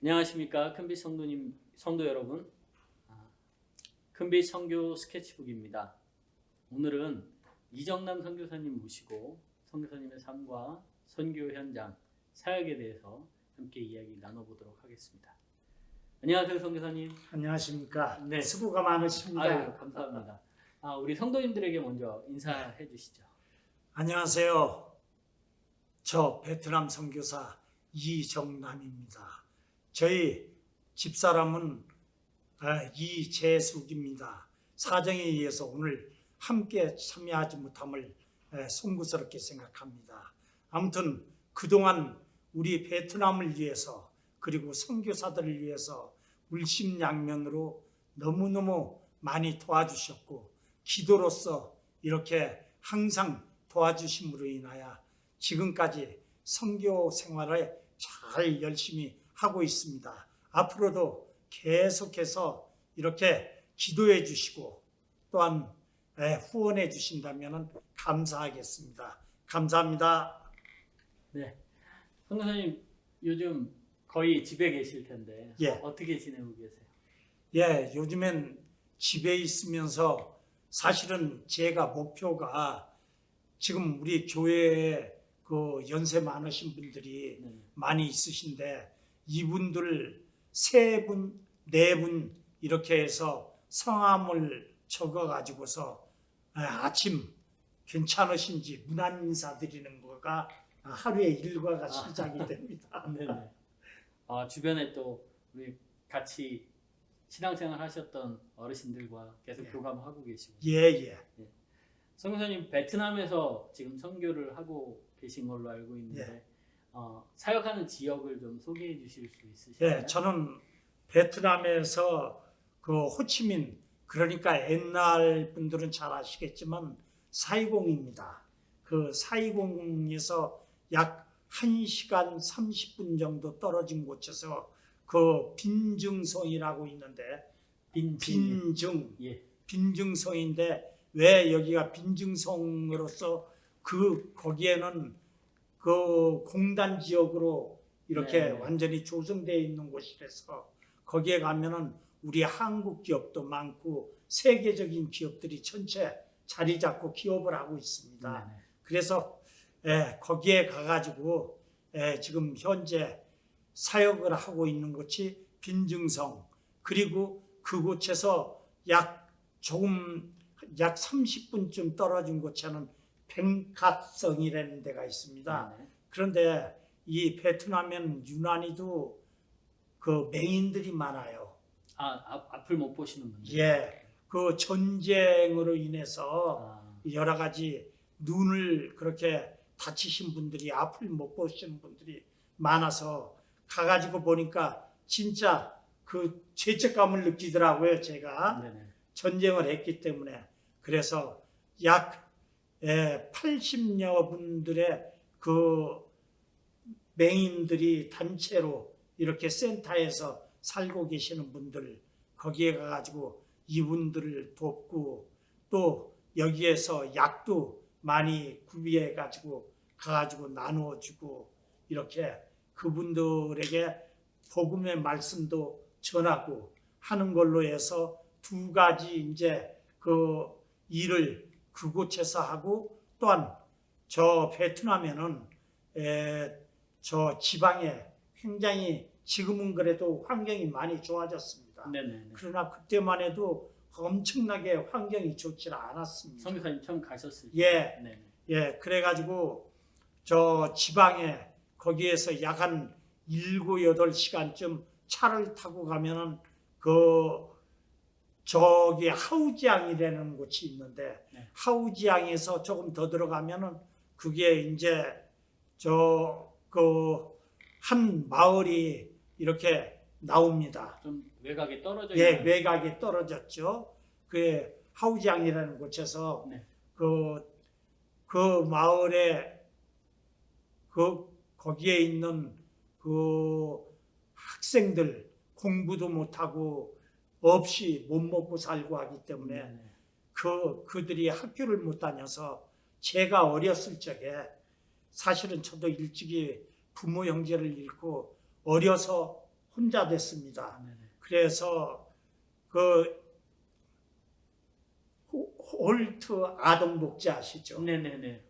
안녕하십니까. 큰빛 성도 여러분. 큰빛 선교 스케치북입니다. 오늘은 이정남 선교사님 모시고 선교사님의 삶과 선교 현장, 사역에 대해서 함께 이야기 나눠보도록 하겠습니다. 안녕하세요, 선교사님. 안녕하십니까. 네. 수고가 많으십니다. 아유, 감사합니다. 우리 성도님들에게 먼저 인사해 주시죠. 안녕하세요. 저 베트남 선교사 이정남입니다. 저희 집사람은 이재숙입니다. 사정에 의해서 오늘 함께 참여하지 못함을 송구스럽게 생각합니다. 아무튼 그동안 우리 베트남을 위해서 그리고 선교사들을 위해서 물심양면으로 너무너무 많이 도와주셨고 기도로서 이렇게 항상 도와주심으로 인하여 지금까지 선교 생활을 잘 열심히 하고 있습니다. 앞으로도 계속해서 이렇게 기도해 주시고 또한 후원해 주신다면 감사하겠습니다. 감사합니다. 네, 선교사님 요즘 거의 집에 계실 텐데 예. 어떻게 지내고 계세요? 예, 요즘엔 집에 있으면서 사실은 제가 목표가 지금 우리 교회에 그 연세 많으신 분들이 많이 있으신데 이분들 3분, 4분 이렇게 해서 성함을 적어 가지고서 아침 괜찮으신지 문안 인사 드리는 거가 하루의 일과가 시작이 됩니다. 네네. 주변에 또 우리 같이 신앙생활 하셨던 어르신들과 계속 교감하고 계시고. 예. 선교사님 베트남에서 지금 선교를 하고 계신 걸로 알고 있는데 사역하는 지역을 좀 소개해 주실 수 있으실까요? 예, 저는 베트남에서 그 호치민 그러니까 옛날 분들은 잘 아시겠지만 사이공입니다. 그 사이공에서 약 1시간 30분 정도 떨어진 곳에서 그 빈증성이라고 있는데 빈증성인데 왜 여기가 빈증성으로서 거기에는 그 공단 지역으로 이렇게 완전히 조성되어 있는 곳이라서 거기에 가면은 우리 한국 기업도 많고 세계적인 기업들이 전체 자리 잡고 기업을 하고 있습니다. 그래서 거기에 가가지고 지금 현재 사역을 하고 있는 곳이 빈증성 그리고 그곳에서 약 30분쯤 떨어진 곳에는 뱅캇성이라는 데가 있습니다. 그런데 이 베트남에는 유난히도 그 맹인들이 많아요. 앞을 못 보시는 분들. 예, 그 전쟁으로 인해서 여러 가지 눈을 그렇게 다치신 분들이 앞을 못 보시는 분들이 많아서 가가지고 보니까 진짜 그 죄책감을 느끼더라고요. 제가 전쟁을 했기 때문에. 그래서 약 80여 분들의 그 맹인들이 단체로 이렇게 센터에서 살고 계시는 분들 거기에 가가지고 이분들을 돕고 또 여기에서 약도 많이 구비해 가지고 가가지고 나누어 주고 이렇게 그분들에게 복음의 말씀도 전하고 하는 걸로 해서 2가지 이제 그 일을 그곳에서 하고 또한 저 베트남에는 저 지방에 굉장히 지금은 그래도 환경이 많이 좋아졌습니다. 그러나 그때만 해도 엄청나게 환경이 좋지 않았습니다. 선교사님 처음 가셨을 때. 예, 그래가지고 저 지방에 거기에서 약 한 7, 8시간쯤 차를 타고 가면은 저기 하우지앙이라는 곳이 있는데 하우지앙에서 조금 더 들어가면은 그게 이제 한 마을이 이렇게 나옵니다. 좀 외곽에 떨어져 있는. 예, 외곽에 떨어졌죠. 그 하우지앙이라는 곳에서 그 마을에 거기에 있는 그 학생들 공부도 못하고 없이 못 먹고 살고 하기 때문에 그들이 학교를 못 다녀서 제가 어렸을 적에 사실은 저도 일찍이 부모 형제를 잃고 어려서 혼자 됐습니다. 네네. 그래서 그 홀트 아동복지 아시죠? 네네네.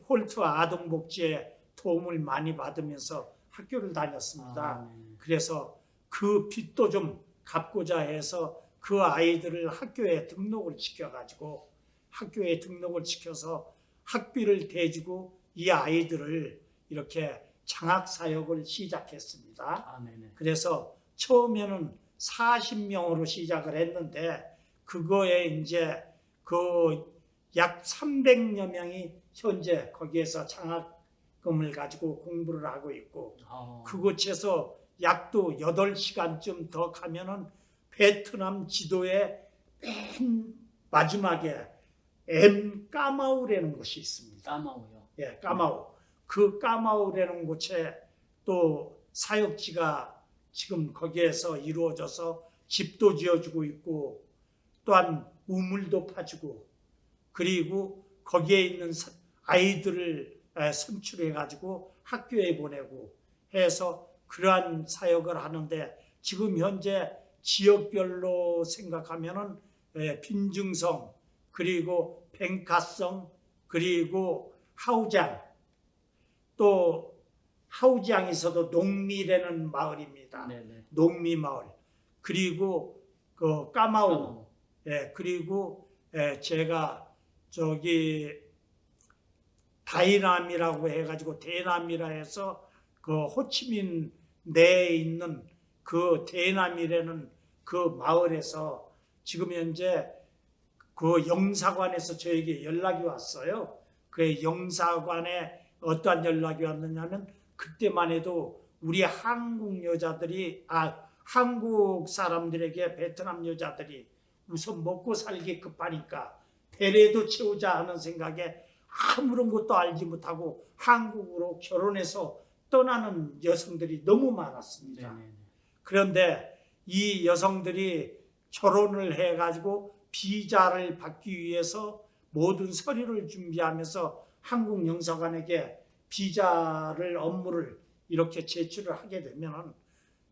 홀트 아동복지에 도움을 많이 받으면서 학교를 다녔습니다. 네네. 그래서 그 빚도 좀 갚고자 해서 그 아이들을 학교에 등록을 시켜가지고 학교에 등록을 시켜서 학비를 대주고 이 아이들을 이렇게 장학사역을 시작했습니다. 네네. 그래서 처음에는 40명으로 시작을 했는데 그거에 이제 그 약 300여 명이 현재 거기에서 장학금을 가지고 공부를 하고 있고 그곳에서 약도 8시간쯤 더 가면은 베트남 지도의 맨 마지막에 까마우라는 곳이 있습니다. 까마오요. 예, 까마우. 그 까마우라는 곳에 또 사역지가 지금 거기에서 이루어져서 집도 지어주고 있고 또한 우물도 파주고 그리고 거기에 있는 아이들을 선출해 가지고 학교에 보내고 해서 그러한 사역을 하는데 지금 현재 지역별로 생각하면은 빈증성 그리고 뱅카성 그리고 하우장 또 하우장에서도 농미라는 마을입니다. 네네. 농미 마을 그리고 그 까마우 그리고 제가 저기 다이남이라고 해가지고 대남이라 해서 그 호치민 내에 있는 그 대남이라는 그 마을에서 지금 현재 그 영사관에서 저에게 연락이 왔어요. 그 영사관에 어떠한 연락이 왔느냐면 그때만 해도 우리 한국 여자들이 한국 사람들에게 베트남 여자들이 우선 먹고 살기 급하니까 배라도 채우자 하는 생각에 아무런 것도 알지 못하고 한국으로 결혼해서 떠나는 여성들이 너무 많았습니다. 네네. 그런데 이 여성들이 결혼을 해가지고 비자를 받기 위해서 모든 서류를 준비하면서 한국 영사관에게 비자를 업무를 이렇게 제출을 하게 되면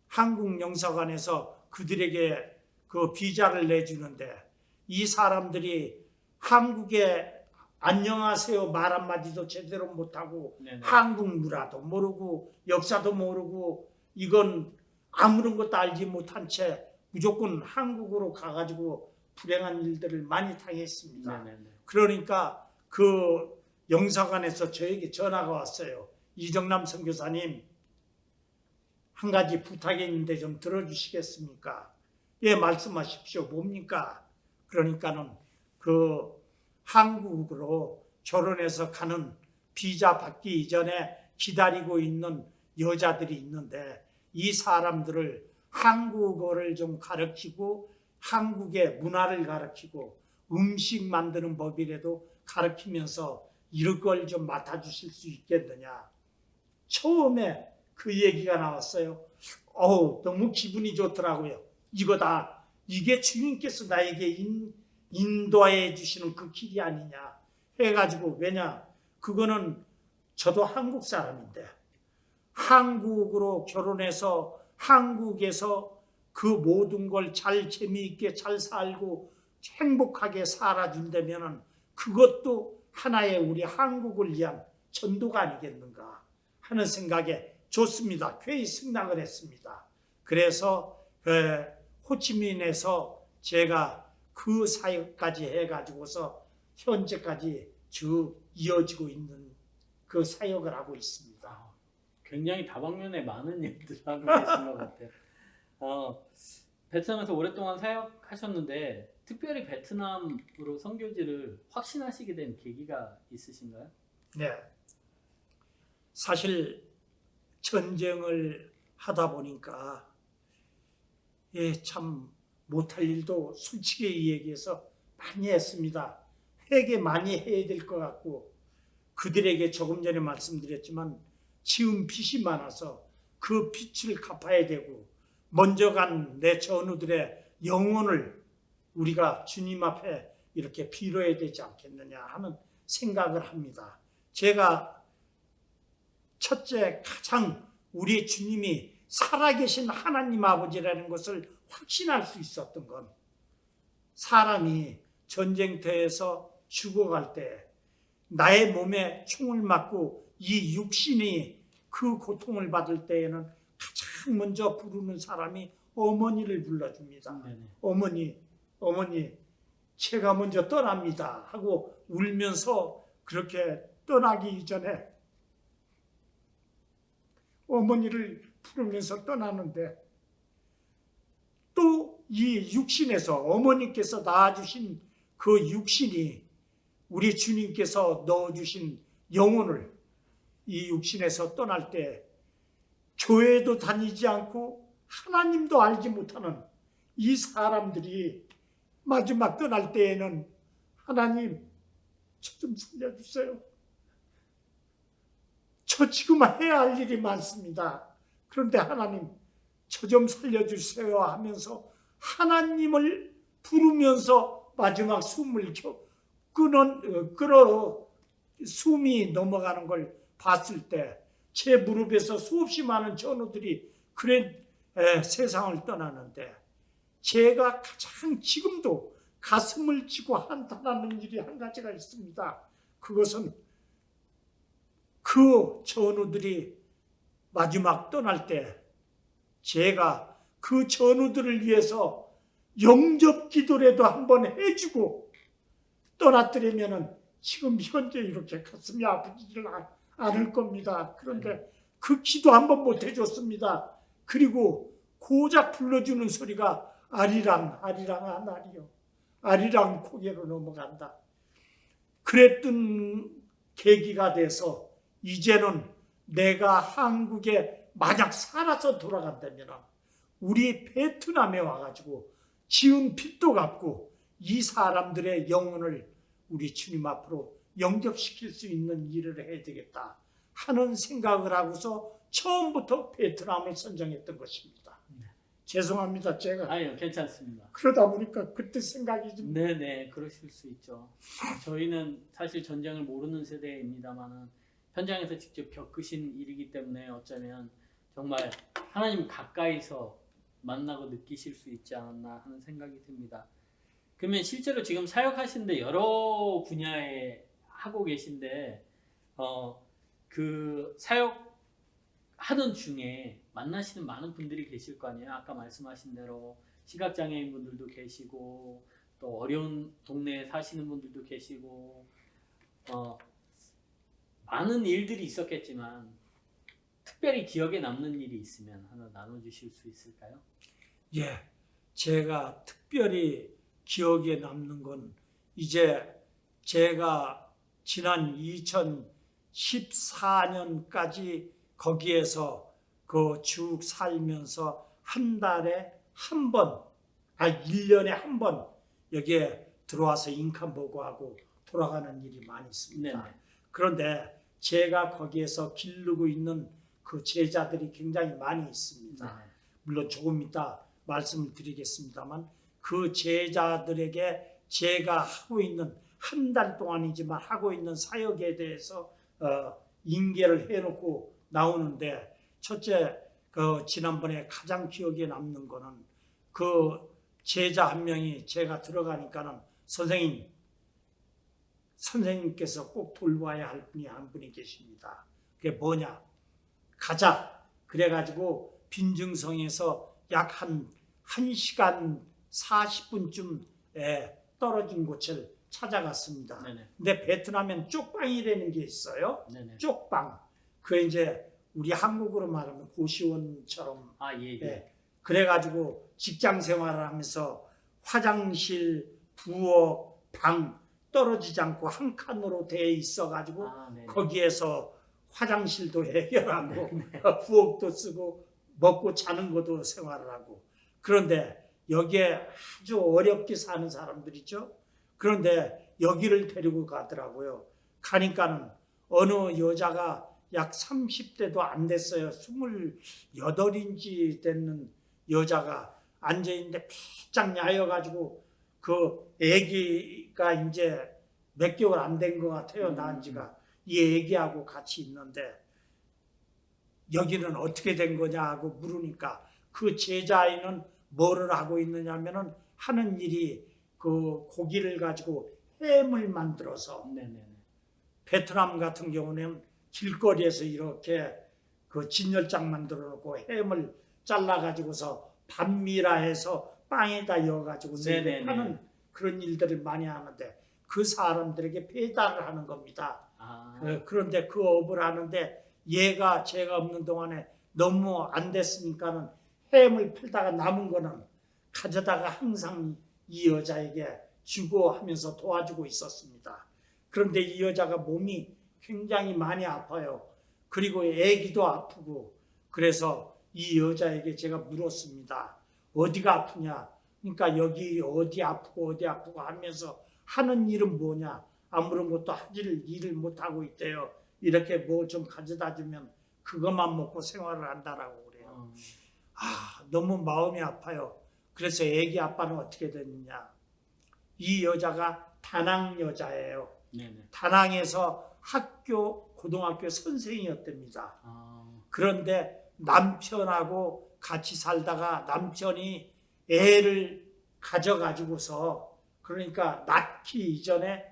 한국 영사관에서 그들에게 그 비자를 내주는데 이 사람들이 한국에 안녕하세요 말 한마디도 제대로 못하고 네네. 한국 문화도 모르고 역사도 모르고 이건 아무런 것도 알지 못한 채 무조건 한국으로 가가지고 불행한 일들을 많이 당했습니다. 네네네. 그러니까 그 영사관에서 저에게 전화가 왔어요. 이정남 선교사님 한 가지 부탁이 있는데 좀 들어주시겠습니까? 예, 말씀하십시오. 뭡니까? 그러니까는 그 한국으로 결혼해서 가는 비자 받기 이전에 기다리고 있는 여자들이 있는데 이 사람들을 한국어를 좀 가르치고 한국의 문화를 가르치고 음식 만드는 법이라도 가르치면서 이런 걸 좀 맡아주실 수 있겠느냐. 처음에 그 얘기가 나왔어요. 너무 기분이 좋더라고요. 이게 주님께서 나에게 인도해 주시는 그 길이 아니냐 해가지고 왜냐 그거는 저도 한국 사람인데 한국으로 결혼해서 한국에서 그 모든 걸 잘 재미있게 잘 살고 행복하게 살아준다면 그것도 하나의 우리 한국을 위한 전도가 아니겠는가 하는 생각에 좋습니다. 쾌히 승낙을 했습니다. 그래서 호치민에서 제가 그 사역까지 해가지고서 현재까지 쭉 이어지고 있는 그 사역을 하고 있습니다. 굉장히 다방면에 많은 일들을 하고 계신 것 같아요. 베트남에서 오랫동안 사역하셨는데 특별히 베트남으로 선교지를 확신하시게 된 계기가 있으신가요? 네. 사실 전쟁을 하다 보니까 참 못할 일도 솔직히 얘기해서 많이 했습니다. 회개 많이 해야 될 것 같고 그들에게 조금 전에 말씀드렸지만 지은 빚이 많아서 그 빚을 갚아야 되고 먼저 간 내 전우들의 영혼을 우리가 주님 앞에 이렇게 빌어야 되지 않겠느냐 하는 생각을 합니다. 제가 첫째 가장 우리 주님이 살아계신 하나님 아버지라는 것을 확신할 수 있었던 건 사람이 전쟁터에서 죽어갈 때 나의 몸에 총을 맞고 이 육신이 그 고통을 받을 때에는 가장 먼저 부르는 사람이 어머니를 불러줍니다. 네네. 어머니, 제가 먼저 떠납니다 하고 울면서 그렇게 떠나기 전에 어머니를 부르면서 떠나는데 또 이 육신에서 어머니께서 낳아주신 그 육신이 우리 주님께서 넣어주신 영혼을 이 육신에서 떠날 때 교회도 다니지 않고 하나님도 알지 못하는 이 사람들이 마지막 떠날 때에는 하나님 저 좀 살려주세요. 저 지금 해야 할 일이 많습니다. 그런데 하나님 저 좀 살려주세요 하면서 하나님을 부르면서 마지막 숨을 끌어 숨이 넘어가는 걸 봤을 때 제 무릎에서 수없이 많은 전우들이 세상을 떠나는데 제가 가장 지금도 가슴을 치고 한탄하는 일이 한 가지가 있습니다. 그것은 그 전우들이 마지막 떠날 때 제가 그 전우들을 위해서 영접 기도라도 한번 해주고 떠났더라면 지금 현재 이렇게 가슴이 아프지를 않을 겁니다. 그런데 그 기도 한번 못 해줬습니다. 그리고 고작 불러주는 소리가 아리랑 아리랑 하나리요. 아리랑 고개로 넘어간다. 그랬던 계기가 돼서 이제는 내가 한국에 만약 살아서 돌아간다면 우리 베트남에 와가지고 지은 빚도 갚고 이 사람들의 영혼을 우리 주님 앞으로 영접시킬 수 있는 일을 해야 되겠다 하는 생각을 하고서 처음부터 베트남을 선정했던 것입니다. 죄송합니다. 제가 아니요, 괜찮습니다. 그러다 보니까 그때 생각이 좀 네네, 그러실 수 있죠. 저희는 사실 전쟁을 모르는 세대입니다만은 현장에서 직접 겪으신 일이기 때문에 어쩌면 정말 하나님 가까이서 만나고 느끼실 수 있지 않았나 하는 생각이 듭니다. 그러면 실제로 지금 사역하시는데 여러 분야에 하고 계신데 그 사역하던 중에 만나시는 많은 분들이 계실 거 아니에요. 아까 말씀하신 대로 시각장애인 분들도 계시고 또 어려운 동네에 사시는 분들도 계시고 많은 일들이 있었겠지만 특별히 기억에 남는 일이 있으면 하나 나눠주실 수 있을까요? 예, 제가 특별히 기억에 남는 건 이제 제가 지난 2014년까지 거기에서 그 쭉 살면서 한 달에 한 번, 1년에 한 번 여기에 들어와서 인칸 보고하고 돌아가는 일이 많이 있습니다. 네네. 그런데 제가 거기에서 기르고 있는 그 제자들이 굉장히 많이 있습니다. 네네. 물론 조금 이따 말씀을 드리겠습니다만 그 제자들에게 제가 하고 있는 한 달 동안이지만 하고 있는 사역에 대해서 인계를 해놓고 나오는데 첫째 그 지난번에 가장 기억에 남는 거는 그 제자 한 명이 제가 들어가니까는 선생님께서 꼭 돌봐야 할 분이 한 분이 계십니다. 그게 뭐냐? 가자. 그래가지고 빈증성에서 약 한 1시간 40분쯤에 떨어진 곳을 찾아갔습니다. 네네. 근데 베트남엔 쪽방이라는 게 있어요. 네네. 쪽방. 그 이제 우리 한국으로 말하면 고시원처럼. 예. 예. 그래가지고 직장 생활을 하면서 화장실, 부엌, 방 떨어지지 않고 한 칸으로 돼 있어가지고 네네. 거기에서 화장실도 해결하고 부엌도 쓰고 먹고 자는 것도 생활을 하고 그런데 여기에 아주 어렵게 사는 사람들이죠. 그런데 여기를 데리고 가더라고요. 가니까는 어느 여자가 약 30대도 안 됐어요. 28인지 됐는 여자가 앉아있는데 바짝 야여가지고 그 애기가 이제 몇 개월 안 된 것 같아요. 낳은 지가. 이 애기하고 같이 있는데 여기는 어떻게 된 거냐 하고 물으니까 그 제자아이는 뭐를 하고 있느냐면은 하는 일이 그 고기를 가지고 햄을 만들어서 네네네. 베트남 같은 경우는 길거리에서 이렇게 그 진열장 만들어 놓고 햄을 잘라 가지고서 반미라 해서 빵에다 넣어 가지고서 네네네. 하는 그런 일들을 많이 하는데 그 사람들에게 배달을 하는 겁니다. 아, 그런데 그 업을 하는데 얘가 제가 없는 동안에 너무 안 됐으니까는 햄을 팔다가 남은 거는 가져다가 항상 이 여자에게 주고 하면서 도와주고 있었습니다. 그런데 이 여자가 몸이 굉장히 많이 아파요. 그리고 애기도 아프고 그래서 이 여자에게 제가 물었습니다. 어디가 아프냐? 그러니까 여기 어디 아프고 하면서 하는 일은 뭐냐? 아무런 것도 하질 일을 못하고 있대요. 이렇게 뭐 좀 가져다 주면 그것만 먹고 생활을 한다라고 그래요. 너무 마음이 아파요. 그래서 애기 아빠는 어떻게 됐느냐? 이 여자가 다낭 여자예요. 네네. 다낭에서 고등학교 선생이었답니다. 아, 그런데 남편하고 같이 살다가 남편이 애를 가져가지고서 그러니까 낳기 이전에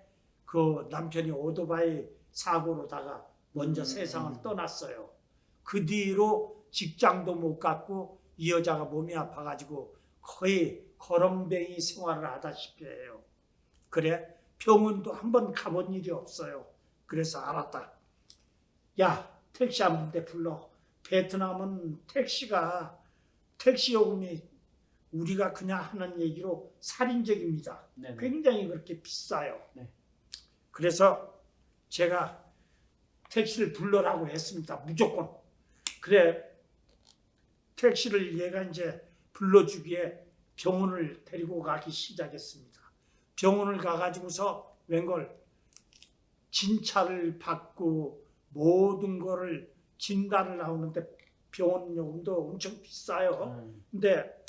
그 남편이 오토바이 사고로다가 먼저 세상을 떠났어요. 그 뒤로 직장도 못 갖고 이 여자가 몸이 아파가지고 거의 거렁뱅이 생활을 하다시피 해요. 그래 병원도 한번 가본 일이 없어요. 그래서 알았다. 야 택시 한 대 불러. 베트남은 택시 요금이 우리가 그냥 하는 얘기로 살인적입니다. 네네. 굉장히 그렇게 비싸요. 네. 그래서 제가 택시를 불러라고 했습니다. 무조건. 그래 택시를 얘가 이제 불러주기에 병원을 데리고 가기 시작했습니다. 병원을 가가지고서 웬걸 진찰을 받고 모든 거를 진단을 하는데 병원 요금도 엄청 비싸요. 근데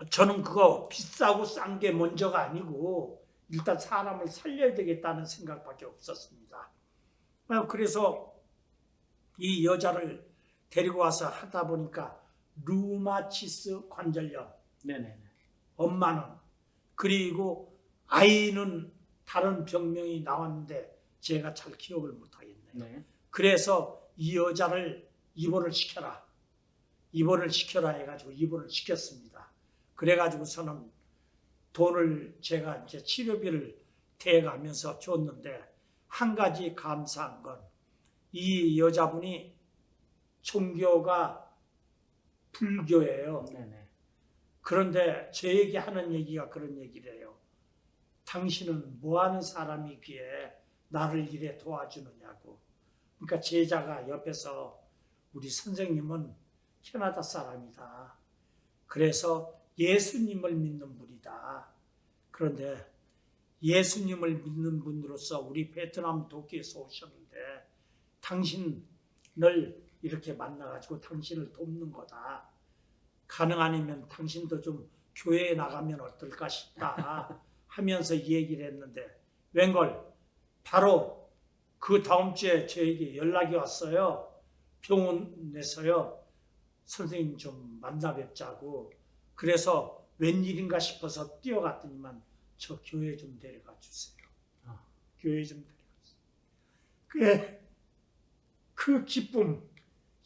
저는 그거 비싸고 싼 게 먼저가 아니고 일단 사람을 살려야 되겠다는 생각밖에 없었습니다. 그래서 이 여자를 데리고 와서 하다 보니까 루마티스 관절염, 네네네. 엄마는 그리고 아이는 다른 병명이 나왔는데 제가 잘 기억을 못하겠네요. 네. 그래서 이 여자를 입원을 시켜라 해가지고 입원을 시켰습니다. 그래가지고서는 돈을 제가 이제 치료비를 대가면서 줬는데 한 가지 감사한 건 이 여자분이 종교가 불교예요. 네네. 그런데 저에게 하는 얘기가 그런 얘기래요. 당신은 뭐하는 사람이기에 나를 이래 도와주느냐고. 그러니까 제자가 옆에서 우리 선생님은 캐나다 사람이다. 그래서 예수님을 믿는 분이다. 그런데 예수님을 믿는 분으로서 우리 베트남 도쿄에서 오셨는데 당신을 이렇게 만나가지고 당신을 돕는 거다. 가능 아니면 당신도 좀 교회에 나가면 어떨까 싶다 하면서 얘기를 했는데 웬걸 바로 그 다음 주에 저에게 연락이 왔어요. 병원에서요. 선생님 좀 만나 뵙자고. 그래서 웬일인가 싶어서 뛰어갔더니만 저 교회 좀 데려가 주세요. 교회 좀 데려가 주세요. 그 기쁨.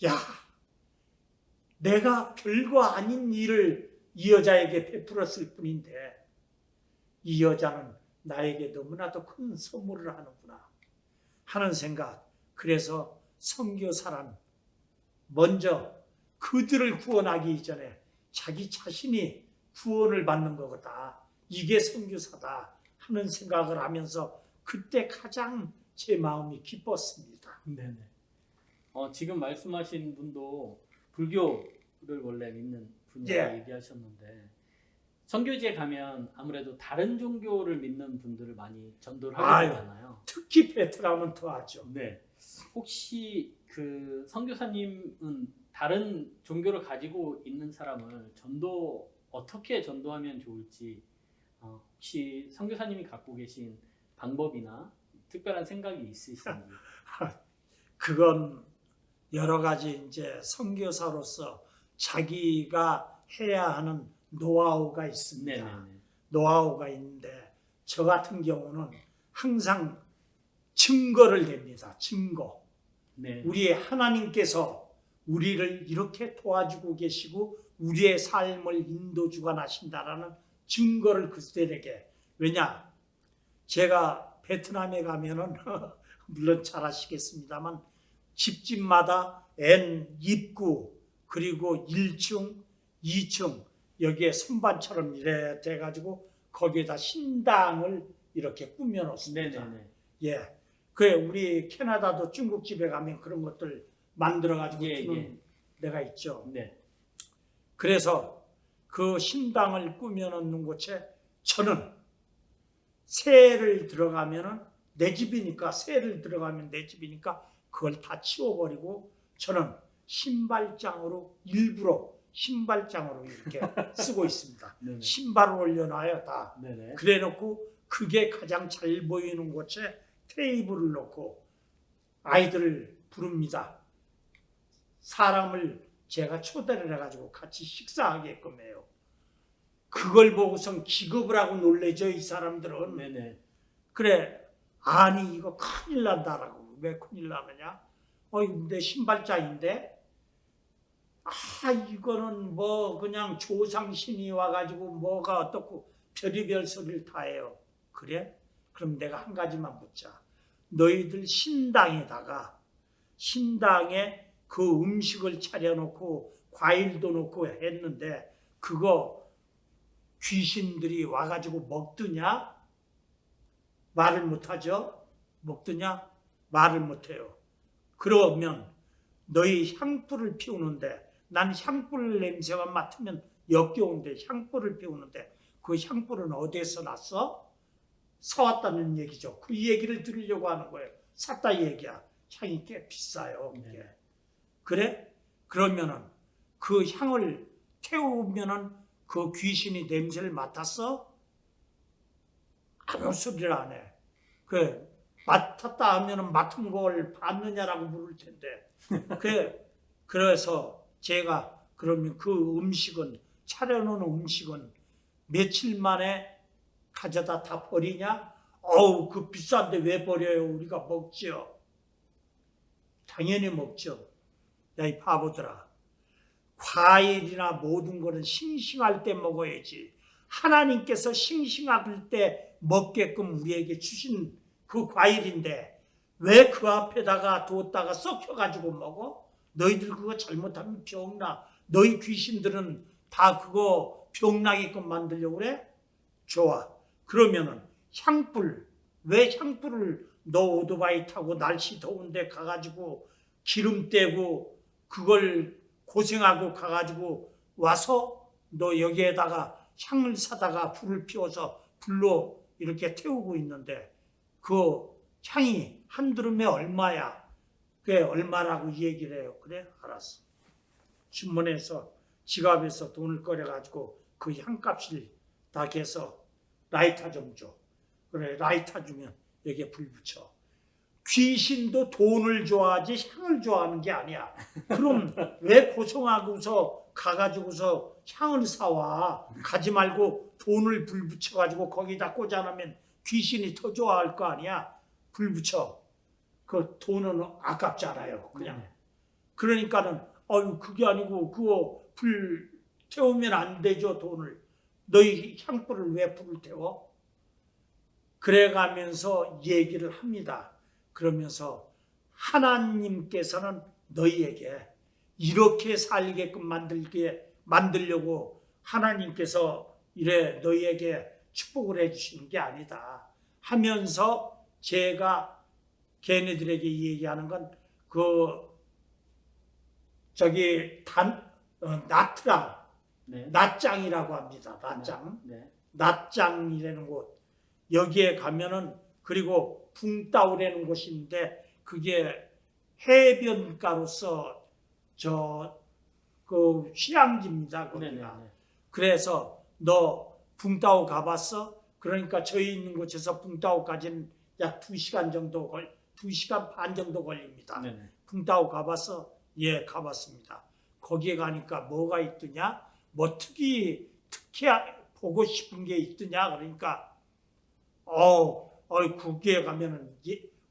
야, 내가 별거 아닌 일을 이 여자에게 베풀었을 뿐인데 이 여자는 나에게 너무나도 큰 선물을 하는구나 하는 생각. 그래서 선교사란 먼저 그들을 구원하기 이전에 자기 자신이 구원을 받는 거다. 이게 선교사다 하는 생각을 하면서 그때 가장 제 마음이 기뻤습니다. 네네. 지금 말씀하신 분도 불교를 원래 믿는 분이라고 예. 얘기하셨는데 선교지에 가면 아무래도 다른 종교를 믿는 분들을 많이 전도를 아유. 하게 되잖아요. 특히 베트남은 더하죠. 네. 혹시 그 선교사님은 다른 종교를 가지고 있는 사람을 어떻게 전도하면 좋을지 혹시 선교사님이 갖고 계신 방법이나 특별한 생각이 있으신지? 그건 여러 가지 이제 선교사로서 자기가 해야 하는 노하우가 있습니다. 네네네. 노하우가 있는데 저 같은 경우는 항상 증거를 냅니다. 증거. 네. 우리 하나님께서 우리를 이렇게 도와주고 계시고 우리의 삶을 인도주관하신다라는 증거를 그들에게. 왜냐? 제가 베트남에 가면은 물론 잘 아시겠습니다만 집집마다 N 입구 그리고 1층, 2층 여기에 선반처럼 이래 돼가지고 거기에다 신당을 이렇게 꾸며 놓습니다. 네네네. 예. 그 우리 캐나다도 중국집에 가면 그런 것들 만들어 가지고 예, 주는 예. 데가 있죠. 네. 그래서 그 신당을 꾸며 놓는 곳에 저는 새를 들어가면은 내 집이니까 새를 들어가면 내 집이니까 그걸 다 치워버리고 저는 신발장으로 일부러 신발장으로 이렇게 쓰고 있습니다. 네네. 신발을 올려놔요 다. 네네. 그래놓고 그게 가장 잘 보이는 곳에 테이블을 놓고 아이들을 부릅니다. 사람을 제가 초대를 해가지고 같이 식사하게끔 해요. 그걸 보고선 기겁을 하고 놀래죠 이 사람들은. 네네. 그래 아니 이거 큰일 난다라고. 왜 큰일 나느냐? 이거 내 신발장인데 이거는 뭐 그냥 조상신이 와가지고 뭐가 어떻고 별의별 소리를 다 해요. 그래? 그럼 내가 한 가지만 묻자. 너희들 신당에다가 신당에 그 음식을 차려놓고 과일도 놓고 했는데 그거 귀신들이 와가지고 먹드냐? 말을 못하죠? 먹드냐? 말을 못해요. 그러면 너희 향불을 피우는데 난 향불 냄새만 맡으면 역겨운데 향불을 피우는데 그 향불은 어디에서 났어? 사왔다는 얘기죠. 그 얘기를 들으려고 하는 거예요. 샀다 이 얘기야. 향이 꽤 비싸요. 이게. 네. 그래? 그러면은 그 향을 태우면은 그 귀신이 냄새를 맡았어? 아무 소리를 안 해. 그 맡았다 하면은 맡은 걸 받느냐라고 물을 텐데. 그래서 제가 그러면 그 음식은 차려놓은 음식은 며칠 만에 가져다 다 버리냐? 그 비싼데 왜 버려요? 우리가 먹지요. 당연히 먹죠. 야, 이 바보들아. 과일이나 모든 거는 싱싱할 때 먹어야지. 하나님께서 싱싱할 때 먹게끔 우리에게 주신 그 과일인데 왜 그 앞에다가 뒀다가 썩혀가지고 먹어? 너희들 그거 잘못하면 병나. 너희 귀신들은 다 그거 병나게끔 만들려고 그래? 좋아. 그러면은 향불. 왜 향불을 너 오토바이 타고 날씨 더운데 가가지고 기름 떼고 그걸 고생하고 가가지고 와서 너 여기에다가 향을 사다가 불을 피워서 불로 이렇게 태우고 있는데 그 향이 한 드럼에 얼마야? 그게 얼마라고 얘기를 해요. 그래? 알았어. 주문해서 지갑에서 돈을 꺼내가지고 그 향값을 다 개서 라이터 좀 줘. 그래 라이터 주면 여기에 불 붙여. 귀신도 돈을 좋아하지 향을 좋아하는 게 아니야. 그럼 왜 고생하고서 가가지고서 향을 사와? 가지 말고 돈을 불 붙여가지고 거기다 꽂아놓으면 귀신이 더 좋아할 거 아니야. 불 붙여. 그 돈은 아깝잖아요. 그냥. 네. 그러니까는 그게 아니고 그거 불 태우면 안 되죠. 돈을. 너희 향불을 왜 불을 태워? 그래가면서 얘기를 합니다. 그러면서 하나님께서는 너희에게 이렇게 살게끔 만들려고 하나님께서 이래 너희에게 축복을 해주시는 게 아니다 하면서 제가 걔네들에게 얘기하는 건 나트랑 네. 낫장이라고 합니다. 낫장. 네. 낫장이라는 곳. 여기에 가면은 그리고 붕따오라는 곳인데 그게 해변가로서 그 휴양지입니다. 거기가. 네네. 그래서 너 붕따오 가봤어? 그러니까 저희 있는 곳에서 붕따오까지는 약 2시간 반 정도 걸립니다. 네네. 붕따오 가봤어? 예, 가봤습니다. 거기에 가니까 뭐가 있더냐? 뭐 특히 보고 싶은 게 있더냐? 그러니까 거기에 가면은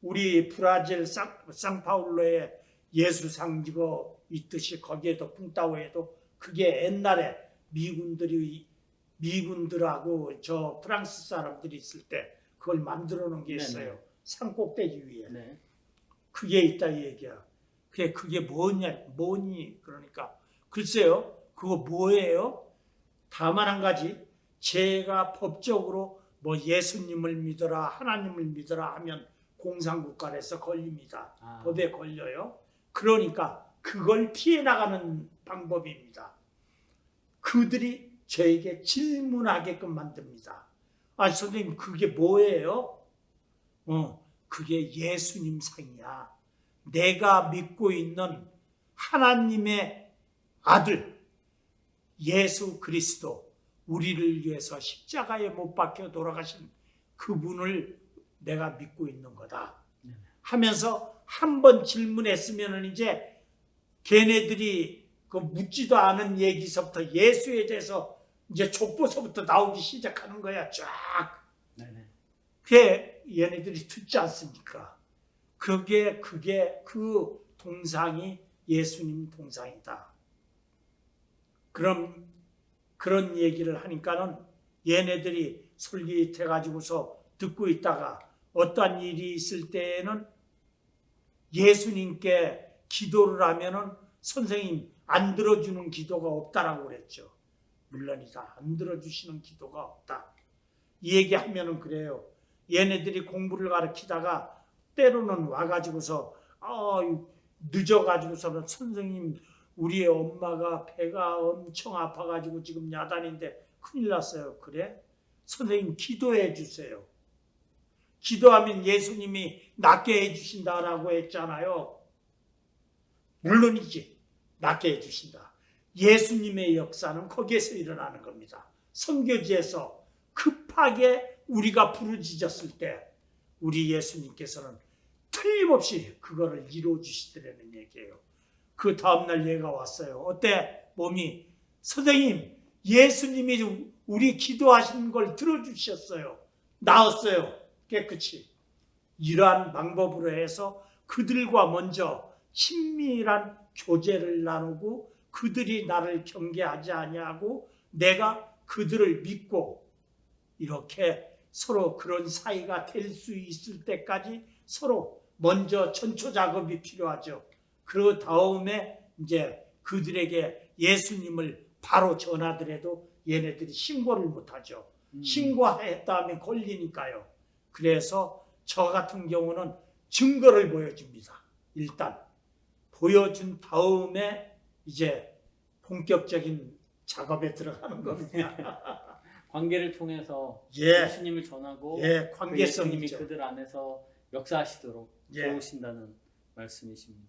우리 브라질 상파울로에 예수상 지고 있듯이 거기에도 붕따오에도 그게 옛날에 미군들하고 저 프랑스 사람들이 있을 때 그걸 만들어 놓은 게 있어요. 네네. 산 꼭대기 위에. 네. 그게 있다 이 얘기야. 그게 뭐니? 그러니까 글쎄요. 그거 뭐예요? 다만 한 가지, 제가 법적으로 뭐 예수님을 믿어라, 하나님을 믿어라 하면 공산국가에서 걸립니다. 법에 걸려요. 그러니까 그걸 피해 나가는 방법입니다. 그들이 저에게 질문하게끔 만듭니다. 선생님 그게 뭐예요? 그게 예수님 상이야. 내가 믿고 있는 하나님의 아들 예수 그리스도, 우리를 위해서 십자가에 못 박혀 돌아가신 그분을 내가 믿고 있는 거다 하면서 한 번 질문했으면 이제 걔네들이 그 묻지도 않은 얘기서부터 예수에 대해서 이제 족보서부터 나오기 시작하는 거야. 쫙. 그게 얘네들이 듣지 않습니까? 그게 그 동상이 예수님 동상이다. 그런 얘기를 하니까는 얘네들이 솔깃해가지고서 듣고 있다가 어떠한 일이 있을 때에는 예수님께 기도를 하면은 선생님 안 들어주는 기도가 없다라고 그랬죠. 물론이다. 안 들어주시는 기도가 없다. 이 얘기하면은 그래요. 얘네들이 공부를 가르치다가 때로는 와가지고서 늦어가지고서는 선생님 우리의 엄마가 배가 엄청 아파가지고 지금 야단인데 큰일 났어요. 그래? 선생님 기도해 주세요. 기도하면 예수님이 낫게 해주신다라고 했잖아요. 물론이지. 낫게 해주신다. 예수님의 역사는 거기에서 일어나는 겁니다. 선교지에서 급하게 우리가 부르짖었을 때 우리 예수님께서는 틀림없이 그거를 이루어주시더라는 얘기예요. 그 다음날 얘가 왔어요. 어때? 몸이. 선생님, 예수님이 우리 기도하신 걸 들어주셨어요. 나았어요. 깨끗이. 이러한 방법으로 해서 그들과 먼저 친밀한 교제를 나누고 그들이 나를 경계하지 아니하고 내가 그들을 믿고 이렇게 서로 그런 사이가 될 수 있을 때까지 서로 먼저 전초 작업이 필요하죠. 그 다음에 이제 그들에게 예수님을 바로 전하더라도 얘네들이 신고를 못하죠. 신고했다 하면 걸리니까요. 그래서 저 같은 경우는 증거를 보여줍니다. 일단 보여준 다음에 이제 본격적인 작업에 들어가는 겁니다. 관계를 통해서 예. 예수님을 전하고 관계성이 예수님이 있죠. 그들 안에서 역사하시도록 예. 도우신다는 말씀이십니다.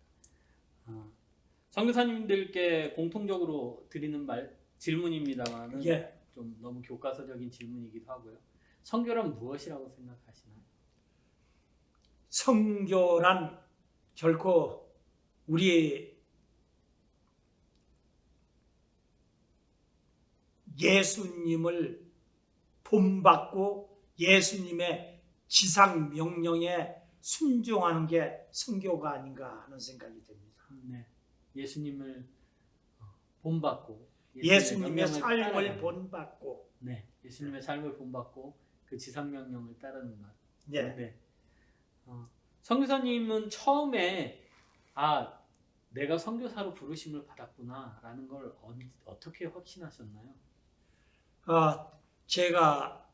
선교사님들께 공통적으로 드리는 질문입니다만 예. 좀 너무 교과서적인 질문이기도 하고요. 선교란 무엇이라고 생각하시나요? 선교란 결코 우리 예수님을 본받고 예수님의 지상 명령에 순종하는 게 선교가 아닌가 하는 생각이 듭니다. 네, 예수님을 본받고 예수님의 삶을 따라가는. 본받고 네, 예수님의 삶을 본받고 그 지상 명령을 따르는 것. 예. 네. 선교사님은 처음에 내가 선교사로 부르심을 받았구나라는 걸 어떻게 확신하셨나요? 제가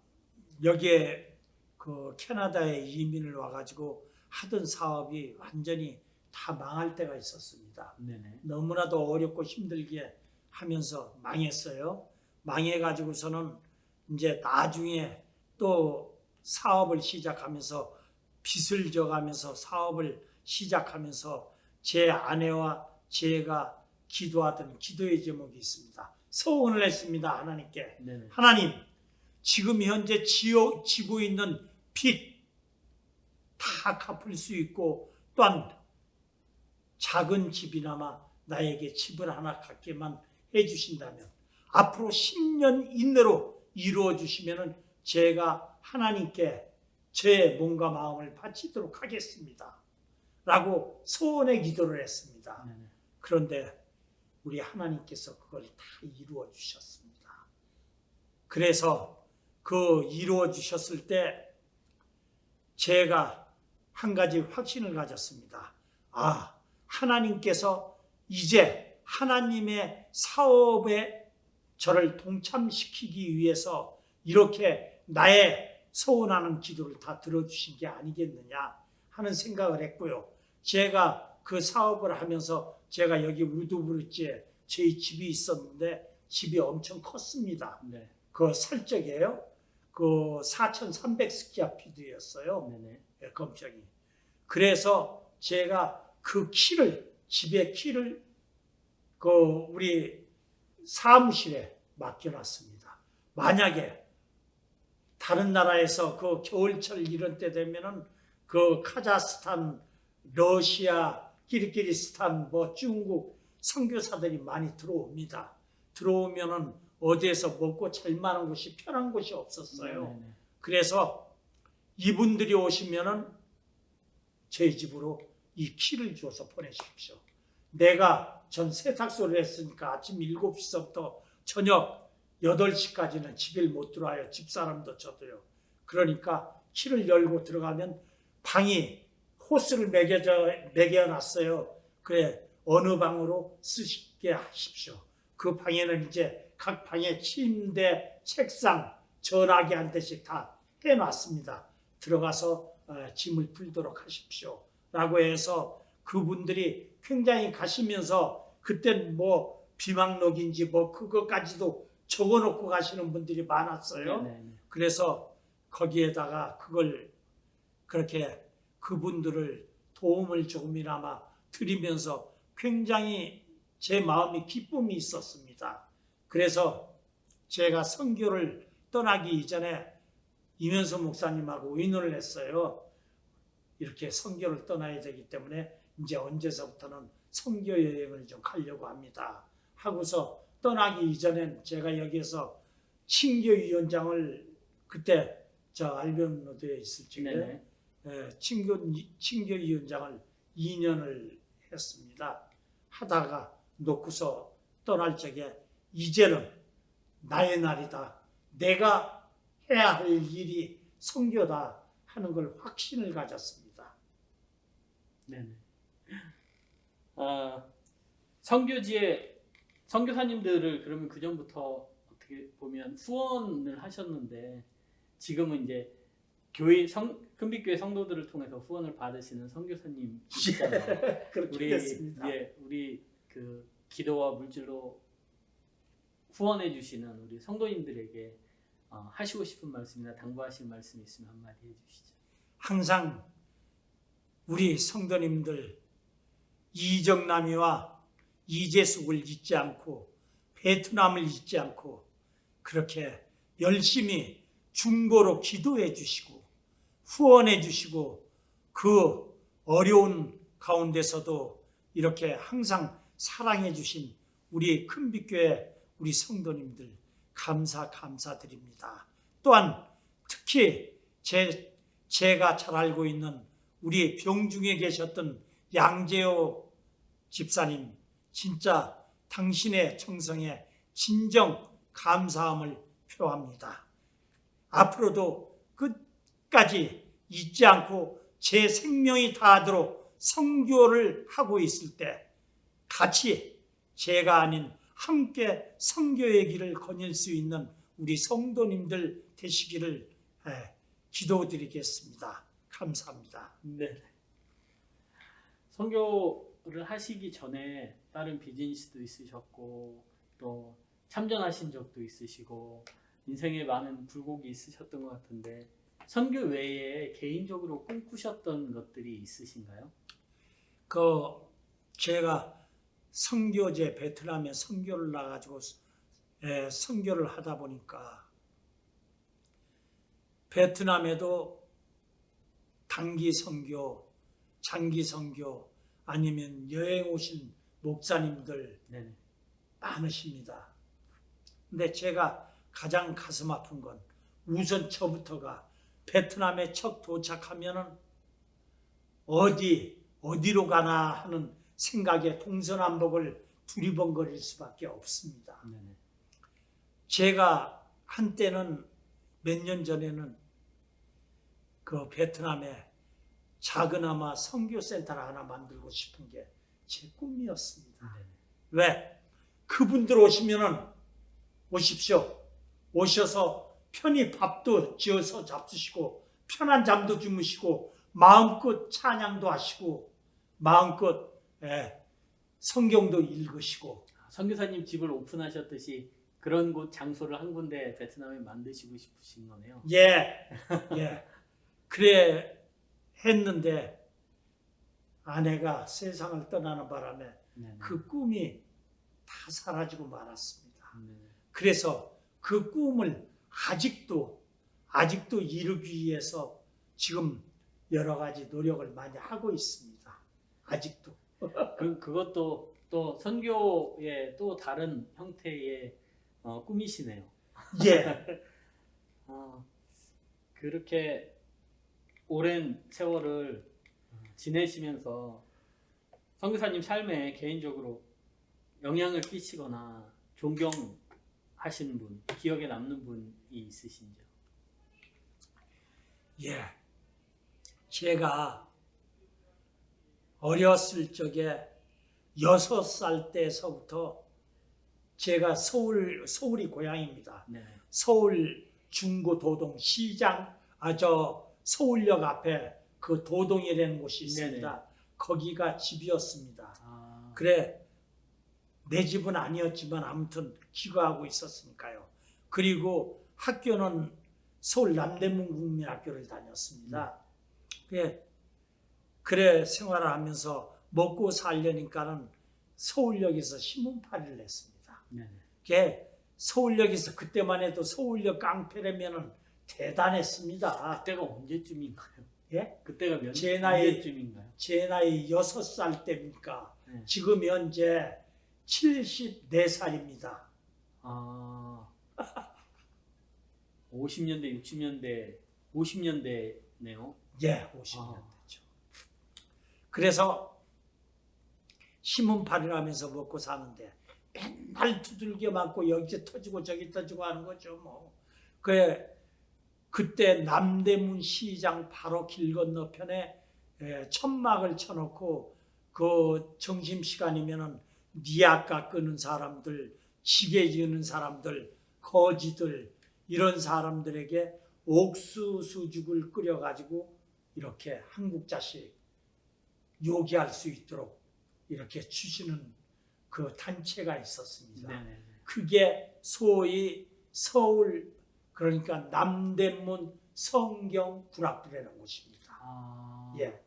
여기에 그 캐나다에 이민을 와가지고 하던 사업이 완전히 다 망할 때가 있었습니다. 네네. 너무나도 어렵고 힘들게 하면서 망했어요. 망해가지고서는 이제 나중에 또 사업을 시작하면서 빚을 져가면서 사업을 시작하면서 제 아내와 제가 기도하던 기도의 제목이 있습니다. 서원을 했습니다. 하나님께. 네네. 하나님, 지금 현재 지고 있는 빚 다 갚을 수 있고 또한 작은 집이나마 나에게 집을 하나 갖게만 해주신다면 앞으로 10년 이내로 이루어 주시면 제가 하나님께 제 몸과 마음을 바치도록 하겠습니다. 라고 소원의 기도를 했습니다. 네네. 그런데 우리 하나님께서 그걸 다 이루어 주셨습니다. 그래서 그 이루어 주셨을 때 제가 한 가지 확신을 가졌습니다. 아, 하나님께서 이제 하나님의 사업에 저를 동참시키기 위해서 이렇게 나의 소원하는 기도를 다 들어주신 게 아니겠느냐 하는 생각을 했고요. 제가 그 사업을 하면서 제가 여기 우두브리지에 저희 집이 있었는데 집이 엄청 컸습니다. 네. 그 살적이에요. 그 4,300스퀘어피트였어요. 네네. 검정이. 그래서 제가 그 키를 집의 키를 그 우리 사무실에 맡겨놨습니다. 만약에 다른 나라에서 그 겨울철 이런 때 되면은 그 카자흐스탄, 러시아, 키르기스탄, 뭐 중국 선교사들이 많이 들어옵니다. 들어오면은 어디에서 먹고 잘 만한 곳이 편한 곳이 없었어요. 네네. 그래서 이분들이 오시면은 저희 집으로 이 키를 주어서 보내십시오. 내가 전 세탁소를 했으니까 아침 7시부터 저녁 8시까지는 집에 못 들어와요. 집사람도 저도요. 그러니까 키를 열고 들어가면 방이 호스를 매겨놨어요. 그래 어느 방으로 쓰시게 하십시오. 그 방에는 이제 각 방에 침대, 책상, 전화기 한 대씩 다 해놨습니다. 들어가서 짐을 풀도록 하십시오. 라고 해서 그분들이 굉장히 가시면서 그땐 뭐 비망록인지 뭐 그것까지도 적어놓고 가시는 분들이 많았어요. 네네. 그래서 거기에다가 그걸 그렇게 그분들을 도움을 조금이나마 드리면서 굉장히 제 마음이 기쁨이 있었습니다. 그래서 제가 선교를 떠나기 이전에 이면수 목사님하고 의논을 했어요. 이렇게 선교를 떠나야 되기 때문에 이제 언제서부터는 선교 여행을 좀 가려고 합니다. 하고서 떠나기 이전엔 제가 여기에서 친교위원장을 그때 저 알비온로드에 있을 적에 친교위원장을 2년을 했습니다. 하다가 놓고서 떠날 적에 이제는 나의 날이다. 내가 해야 할 일이 선교다 하는 걸 확신을 가졌습니다. 네네. 선교지에 선교사님들을 그러면 그 전부터 어떻게 보면 후원을 하셨는데 지금은 이제 교회 큰빛교회 성도들을 통해서 후원을 받으시는 선교사님이시잖아요. 그렇게 됐습니다. 우리 그 기도와 물질로 후원해 주시는 우리 성도님들에게 하시고 싶은 말씀이나 당부하실 말씀이 있으면 한마디 해주시죠. 항상 우리 성도님들 이정남이와 이재숙을 잊지 않고 베트남을 잊지 않고 그렇게 열심히 중보로 기도해 주시고 후원해 주시고 그 어려운 가운데서도 이렇게 항상 사랑해 주신 우리 큰빛교회 우리 성도님들 감사드립니다. 또한 특히 제가 잘 알고 있는 우리 병중에 계셨던 양재호 집사님 진짜 당신의 정성에 진정 감사함을 표합니다. 앞으로도 끝까지 잊지 않고 제 생명이 다하도록 선교를 하고 있을 때 같이 제가 아닌 함께 선교의 길을 거닐 수 있는 우리 성도님들 되시기를 기도드리겠습니다. 감사합니다. 네. 선교를 하시기 전에 다른 비즈니스도 있으셨고 또 참전하신 적도 있으시고 인생에 많은 굴곡이 있으셨던 것 같은데 선교 외에 개인적으로 꿈꾸셨던 것들이 있으신가요? 제가 선교제 베트남에 선교를 나가지고 선교를 하다 보니까 베트남에도 단기 선교, 장기 선교 아니면 여행 오신 목사님들 네네. 많으십니다. 근데 제가 가장 가슴 아픈 건 우선 저부터가 베트남에 첫 도착하면은 어디로 가나 하는 생각에 동서남북을 두리번거릴 수밖에 없습니다. 네네. 제가 한때는 몇 년 전에는 그 베트남에 작은아마 선교센터를 하나 만들고 싶은 게 제 꿈이었습니다. 네네. 왜? 그분들 오시면은 오십시오. 오셔서 편히 밥도 지어서 잡수시고 편한 잠도 주무시고 마음껏 찬양도 하시고 마음껏 성경도 읽으시고. 선교사님 집을 오픈하셨듯이 그런 곳 장소를 한 군데 베트남에 만드시고 싶으신 거네요. 예. 그래 했는데 아내가 세상을 떠나는 바람에 네네. 그 꿈이 다 사라지고 말았습니다. 네네. 그래서 그 꿈을 아직도 이루기 위해서 지금 여러 가지 노력을 많이 하고 있습니다. 아직도. 그것도 또 선교의 또 다른 형태의 꿈이시네요. 예. 그렇게 오랜 세월을 지내시면서 선교사님 삶에 개인적으로 영향을 끼치거나 존경하시는 분, 기억에 남는 분이 있으신지요? 예. 제가 어렸을 적에 6살 때서부터 제가 서울이 고향입니다. 네. 서울 중구 도동 시장, 서울역 앞에 그 도동이라는 곳이 있습니다. 네네. 거기가 집이었습니다. 아, 그래, 내 집은 아니었지만 아무튼 기거하고 있었으니까요. 그리고 학교는 서울 남대문 국민학교를 다녔습니다. 그래 생활을 하면서 먹고 살려니까는 서울역에서 신문팔이를 했습니다. 네네. 그게 서울역에서 그때만 해도 서울역 깡패라면은 대단했습니다. 그때가 언제쯤인가요? 예? 그때가 제 나이- 언제쯤인가요? 제 나이 6살 때니까 네. 지금 현재 74살입니다. 아, 50년대, 60년대, 50년대네요. 예, 50년대죠. 그래서 신문팔이를 하면서 먹고 사는데 맨날 두들겨 맞고 여기 터지고 저기 터지고 하는 거죠. 뭐. 그때 남대문 시장 바로 길 건너편에 천막을 쳐놓고 그 점심시간이면은 니아까 끄는 사람들, 지게 지는 사람들, 거지들 이런 사람들에게 옥수수죽을 끓여가지고 이렇게 한국자식 요기할 수 있도록 이렇게 주시는 그 단체가 있었습니다. 네네. 그게 소위 서울 그러니까 남대문 성경구락부라는 곳입니다. 아, 예,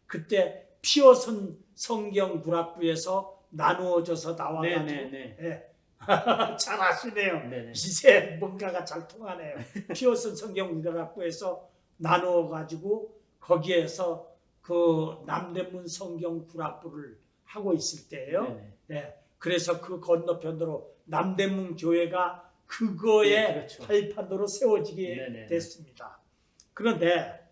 그때 피어슨 성경구락부에서 나누어져서 나와가지고 네네네. 예. 잘 아시네요. 네네. 이제 뭔가가 잘 통하네요. 피어슨 성경구락부에서 나누어가지고 거기에서 그 남대문 성경구락부를 하고 있을 때예요. 네네. 예, 그래서 그 건너편으로 남대문 교회가 그거의 네, 그렇죠. 발판으로 세워지게 네네. 됐습니다. 그런데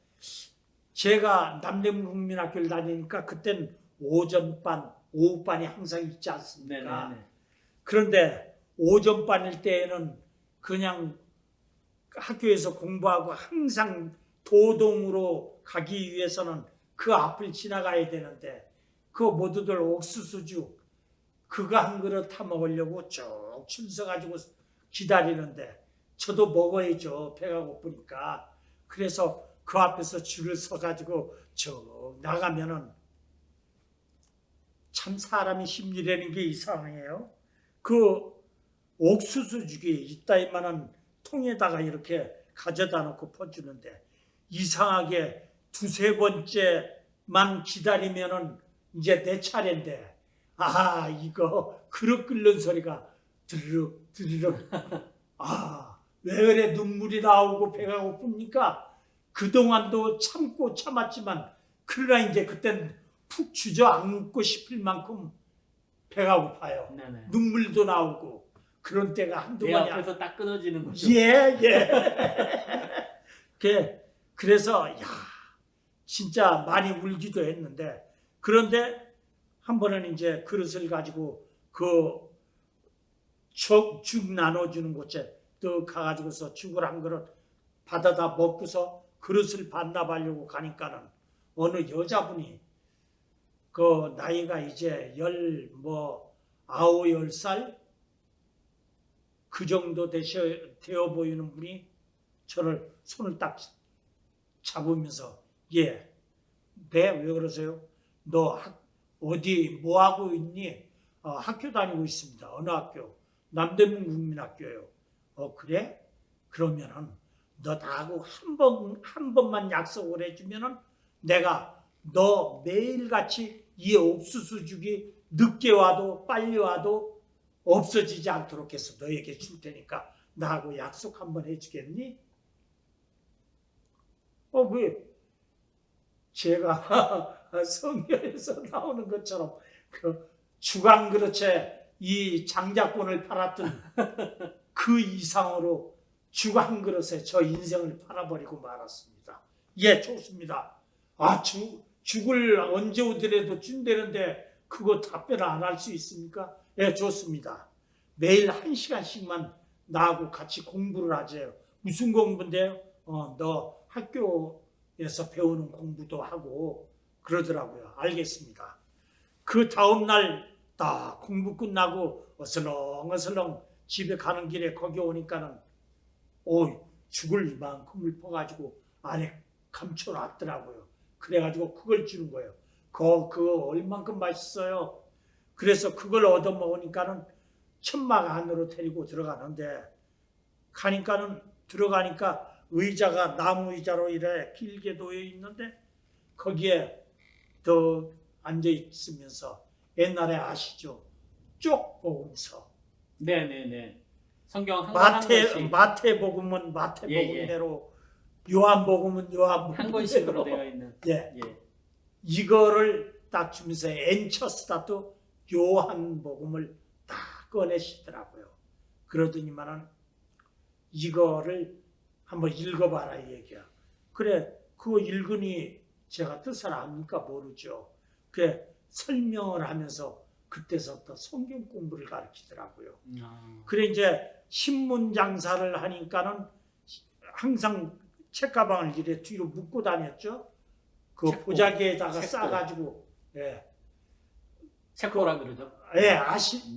제가 남대문 국민학교를 다니니까 그땐 오전반, 오후반이 항상 있지 않습니까? 네네네. 그런데 오전반일 때에는 그냥 학교에서 공부하고 항상 도동으로 가기 위해서는 그 앞을 지나가야 되는데 그 모두들 옥수수죽 그거 한 그릇 타 먹으려고 쭉 줄 서가지고 기다리는데 저도 먹어야죠. 배가 고프니까. 그래서 그 앞에서 줄을 서가지고 쭉 나가면은 참 사람이 심리라는 게 이상해요. 그 옥수수죽이 이따위만한 통에다가 이렇게 가져다 놓고 퍼주는데 이상하게 두세 번째만 기다리면은 이제 내 차례인데 이거 그릇 끓는 소리가 드르륵 드르륵 왜 그래 눈물이 나오고 배가 고픕니까? 그동안도 참고 참았지만 그러나 이제 그땐 푹 주저앉고 싶을 만큼 배가 고파요. 네네. 눈물도 나오고 그런 때가 내 한두 번이 앞에서 딱 끊어지는 거죠. 예, 예. 그래서 야, 진짜 많이 울기도 했는데 그런데 한 번은 이제 그릇을 가지고 그 죽 나눠주는 곳에 또 가가지고서 죽을 한 그릇 받아다 먹고서 그릇을 반납하려고 가니까는 어느 여자분이 그 나이가 이제 아홉 열 살 그 정도 되어 보이는 분이 저를 손을 딱 잡으면서 네, 왜 그러세요? 너 어디 뭐 하고 있니? 학교 다니고 있습니다. 어느 학교? 남대문 국민학교예요. 그래? 그러면은 너 나하고 한 번만 약속을 해주면은 내가 너 매일같이 이 옥수수 죽이 늦게 와도 빨리 와도 없어지지 않도록 해서 너에게 줄 테니까 나하고 약속 한번 해주겠니? 왜? 제가 성경에서 나오는 것처럼 그 주간 그릇에 이 장자권을 팔았던 그 이상으로 주간 그릇에 저 인생을 팔아버리고 말았습니다. 예, 좋습니다. 죽을 언제 오더라도 준다는데 그거 답변 안 할 수 있습니까? 예, 좋습니다. 매일 1시간씩만 나하고 같이 공부를 하세요. 무슨 공부인데요? 너 학교에서 배우는 공부도 하고 그러더라고요. 알겠습니다. 그 다음날 딱 공부 끝나고 어슬렁어슬렁 집에 가는 길에 거기 오니까는 죽을 이만큼을 퍼가지고 안에 감춰놨더라고요. 그래가지고 그걸 주는 거예요. 그거 얼만큼 맛있어요. 그래서 그걸 얻어 먹으니까는 천막 안으로 데리고 들어가는데 들어가니까 의자가 나무 의자로 이래 길게 놓여 있는데 거기에 더 앉아 있으면서 옛날에 아시죠? 쪽보음서. 네네네. 성경 한 권씩 마태복음은 마태복음대로 요한복음은 한 권씩으로 요한복음대로 되어 있는. 예. 예. 이거를 딱 주면서 엔처스다도 요한복음을 딱 꺼내시더라고요. 그러더니만은 이거를 한번 읽어봐라 이 얘기야. 그래, 그거 읽으니 제가 뜻을 압니까? 모르죠. 그래, 설명을 하면서 그때서부터 성경 공부를 가르치더라고요. 그래 이제 신문 장사를 하니까는 항상 책가방을 이래 뒤로 묶고 다녔죠. 그 책고. 보자기에다가 책고. 싸가지고 예. 책고라 그러죠. 예, 네네.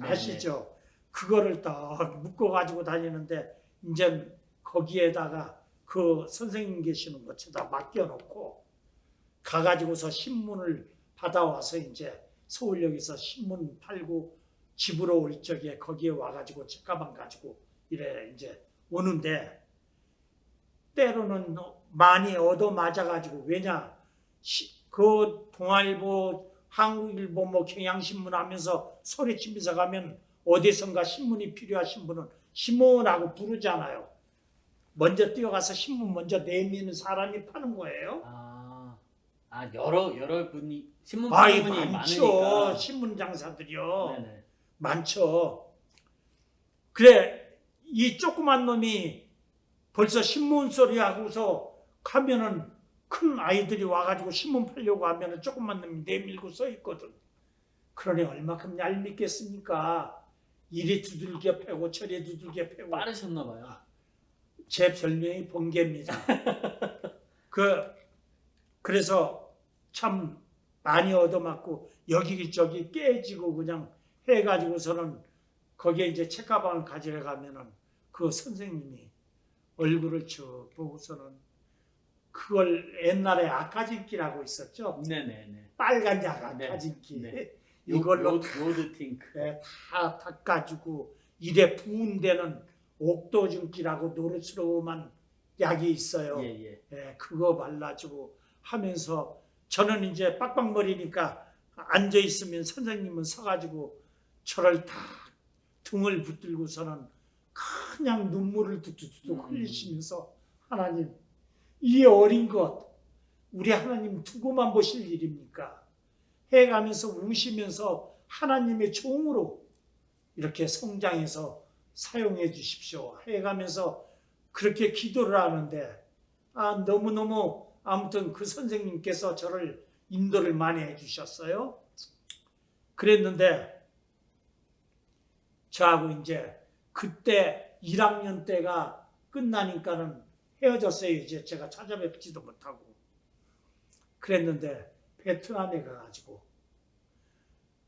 아시죠? 그거를 딱 묶어가지고 다니는데, 이제 거기에다가 그 선생님 계시는 곳에다 맡겨놓고, 가가지고서 신문을 받아와서 이제 서울역에서 신문 팔고 집으로 올 적에 거기에 와가지고 책가방 가지고 이래 이제 오는데, 때로는 많이 얻어맞아가지고, 왜냐, 그 동아일보, 한국일보, 경향신문 하면서 소리치면서 가면 어디선가 신문이 필요하신 분은 신문하고 부르잖아요. 먼저 뛰어가서 신문 먼저 내미는 사람이 파는 거예요. 여러 분이 신문 파는 분이 많죠. 많으니까. 신문 장사들이요. 네네. 많죠. 그래, 이 조그만 놈이 벌써 신문 소리 하고서 가면은 큰 아이들이 와가지고 신문 팔려고 하면은 조그만 놈이 내밀고 서 있거든. 그러니 얼마큼 얄밉겠습니까? 이리 두들겨 패고 저리 두들겨 패고. 빠르셨나 봐요. 제 별명이 번개입니다. 그래서 참 많이 얻어맞고 여기저기 깨지고 그냥 해가지고서는 거기에 이제 책가방을 가지러 가면은 그 선생님이 얼굴을 쭉 보고서는 그걸 옛날에 아카진기라고 있었죠. 네네네. 빨간 약 아카진기. 네. 이걸로 로드 팅크. 다 닦아주고 이래 부은 데는 옥도증기라고 노릇스러움한 약이 있어요. 예. 그거 발라주고 하면서 저는 이제 빡빡머리니까 앉아 있으면 선생님은 서가지고 저를 다 등을 붙들고서는 그냥 눈물을 뚝뚝뚝 흘리시면서 하나님, 이 어린 것 우리 하나님 두고만 보실 일입니까? 해가면서 우시면서 하나님의 종으로 이렇게 성장해서 사용해 주십시오 해가면서 그렇게 기도를 하는데 너무너무 아무튼 그 선생님께서 저를 인도를 많이 해주셨어요. 그랬는데 저하고 이제 그때 1학년 때가 끝나니까는 헤어졌어요. 이제 제가 찾아뵙지도 못하고 그랬는데 베트남에 가가지고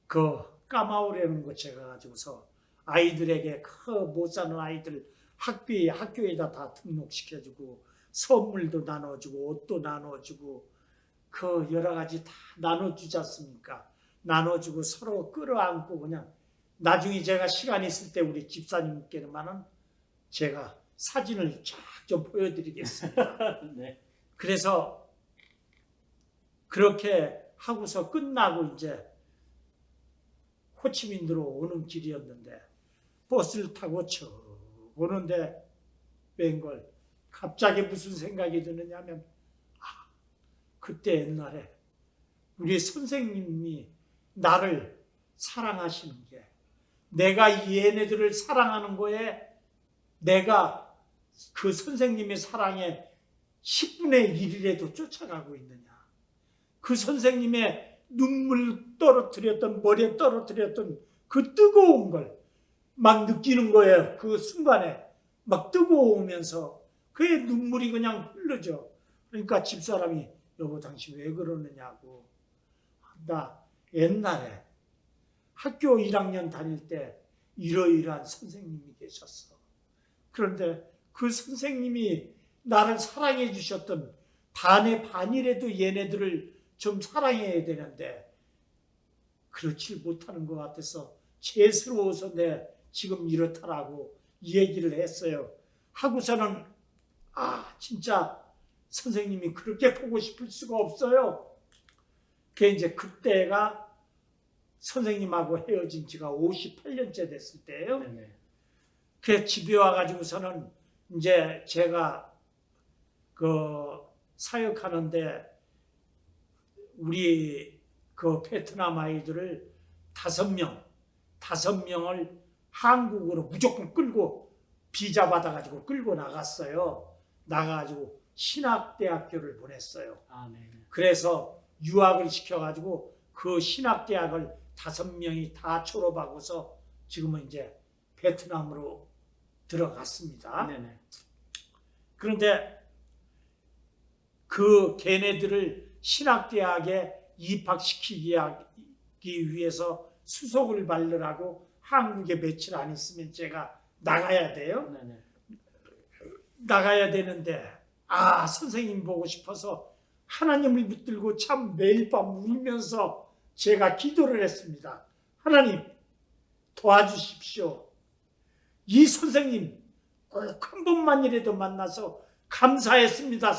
그 까마오라는 곳에 가가지고서 아이들에게 그 못 사는 아이들 학교에다 다 등록시켜주고 선물도 나눠주고 옷도 나눠주고 그 여러 가지 다 나눠주지 않습니까? 나눠주고 서로 끌어안고 그냥 나중에 제가 시간 있을 때 우리 집사님께만은 제가 사진을 쫙 좀 보여드리겠습니다. 네. 그래서 그렇게 하고서 끝나고 이제 호치민으로 오는 길이었는데 버스를 타고 쭉 오는데 웬걸 갑자기 무슨 생각이 드느냐면 그때 옛날에 우리 선생님이 나를 사랑하시는 게 내가 얘네들을 사랑하는 거에 내가 그 선생님의 사랑에 10분의 1이라도 쫓아가고 있느냐. 그 선생님의 눈물 떨어뜨렸던 머리에 떨어뜨렸던 그 뜨거운 걸 막 느끼는 거예요. 그 순간에 막 뜨거우면서 그의 눈물이 그냥 흐르죠. 그러니까 집사람이 여보 당신 왜 그러느냐고. 나 옛날에 학교 1학년 다닐 때 이러이러한 선생님이 계셨어. 그런데 그 선생님이 나를 사랑해 주셨던 반의 반이라도 얘네들을 좀 사랑해야 되는데 그렇지 못하는 것 같아서 죄스러워서 내 지금 이렇다라고 얘기를 했어요. 하고서는 진짜 선생님이 그렇게 보고 싶을 수가 없어요. 그게 이제 그때가 선생님하고 헤어진 지가 58년째 됐을 때예요. 네네. 그 집에 와가지고서는 이제 제가 그 사역하는데 우리 그 베트남 아이들을 5명을 한국으로 무조건 끌고 비자 받아가지고 끌고 나갔어요. 나가가지고 신학대학교를 보냈어요. 네. 그래서 유학을 시켜가지고 그 신학대학을 5명이 다 졸업하고서 지금은 이제 베트남으로 들어갔습니다. 네네. 그런데 그 걔네들을 신학대학에 입학시키기 위해서 수속을 받으라고 한국에 며칠 안 있으면 제가 나가야 돼요. 네네. 나가야 되는데 선생님 보고 싶어서 하나님을 붙들고 참 매일 밤 울면서 제가 기도를 했습니다. 하나님 도와주십시오. 이 선생님 꼭 한 번만이라도 만나서 감사했습니다.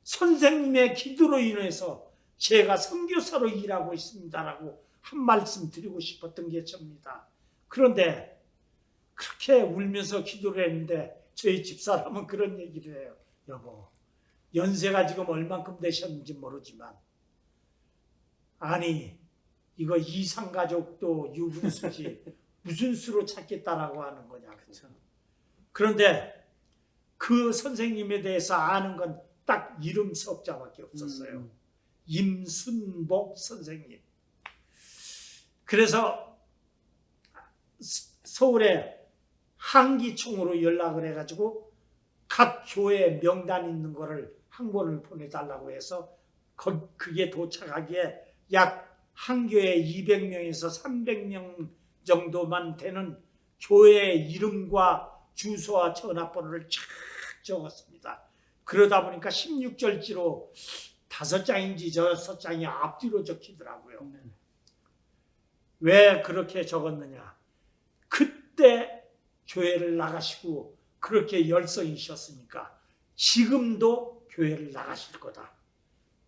선생님의 기도로 인해서 제가 선교사로 일하고 있습니다라고 한 말씀 드리고 싶었던 게 접니다. 그런데 그렇게 울면서 기도를 했는데 저희 집사람은 그런 얘기를 해요. 여보, 연세가 지금 얼만큼 되셨는지 모르지만 이거 이상가족도 유분수지 무슨 수로 찾겠다라고 하는 거냐고. 그런데 그 선생님에 대해서 아는 건 딱 이름 석자밖에 없었어요. 임순복 선생님. 그래서 서울에 한기총으로 연락을 해가지고 각 교회 명단 있는 거를 한 권을 보내달라고 해서 그게 도착하기에 약 한 교회에 200명에서 300명 정도만 되는 교회 이름과 주소와 전화번호를 쫙 적었습니다. 그러다 보니까 16절지로 5장인지 6장이 앞뒤로 적히더라고요. 왜 그렇게 적었느냐? 그때 교회를 나가시고 그렇게 열성이셨으니까 지금도 교회를 나가실 거다.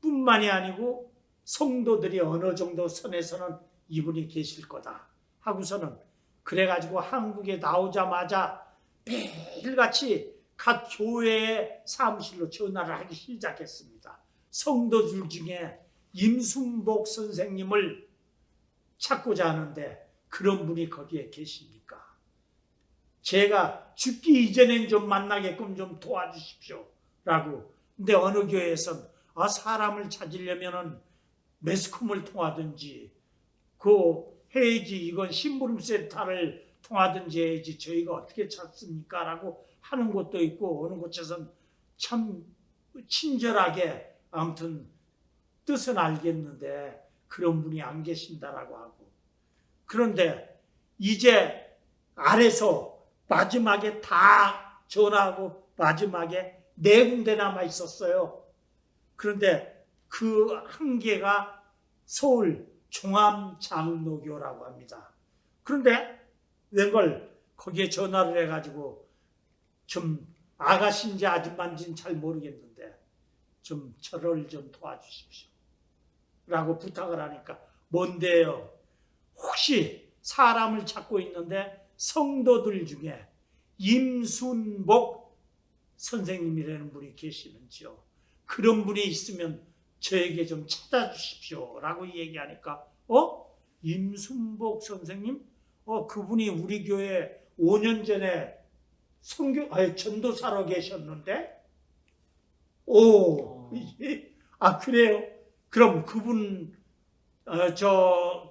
뿐만이 아니고 성도들이 어느 정도 선에서는 이분이 계실 거다 하고서는 그래가지고 한국에 나오자마자 매일같이 각 교회의 사무실로 전화를 하기 시작했습니다. 성도들 중에 임순복 선생님을 찾고자 하는데 그런 분이 거기에 계십니까? 제가 죽기 이전엔 좀 만나게끔 좀 도와주십시오 라고. 근데 어느 교회에선 사람을 찾으려면은 매스컴을 통하든지 해야지, 이건 심부름센터를 통하든지 해야지 저희가 어떻게 찾습니까? 라고 하는 곳도 있고, 어느 곳에선 참 친절하게 아무튼 뜻은 알겠는데 그런 분이 안 계신다라고 하고. 그런데 이제 아래서 마지막에 다 전화하고 마지막에 4군데 남아 있었어요. 그런데 그 한 개가 서울 종암장로교라고 합니다. 그런데 웬걸 거기에 전화를 해가지고 좀 아가씨인지 아줌마인지는 잘 모르겠는데 좀 저를 좀 도와주십시오 라고 부탁을 하니까, 뭔데요? 혹시 사람을 찾고 있는데 성도들 중에 임순복 선생님이라는 분이 계시는지요? 그런 분이 있으면 저에게 좀 찾아주십시오 라고 얘기하니까, 임순복 선생님? 그분이 우리 교회 5년 전에 전도사로 계셨는데? 그래요? 그럼 그분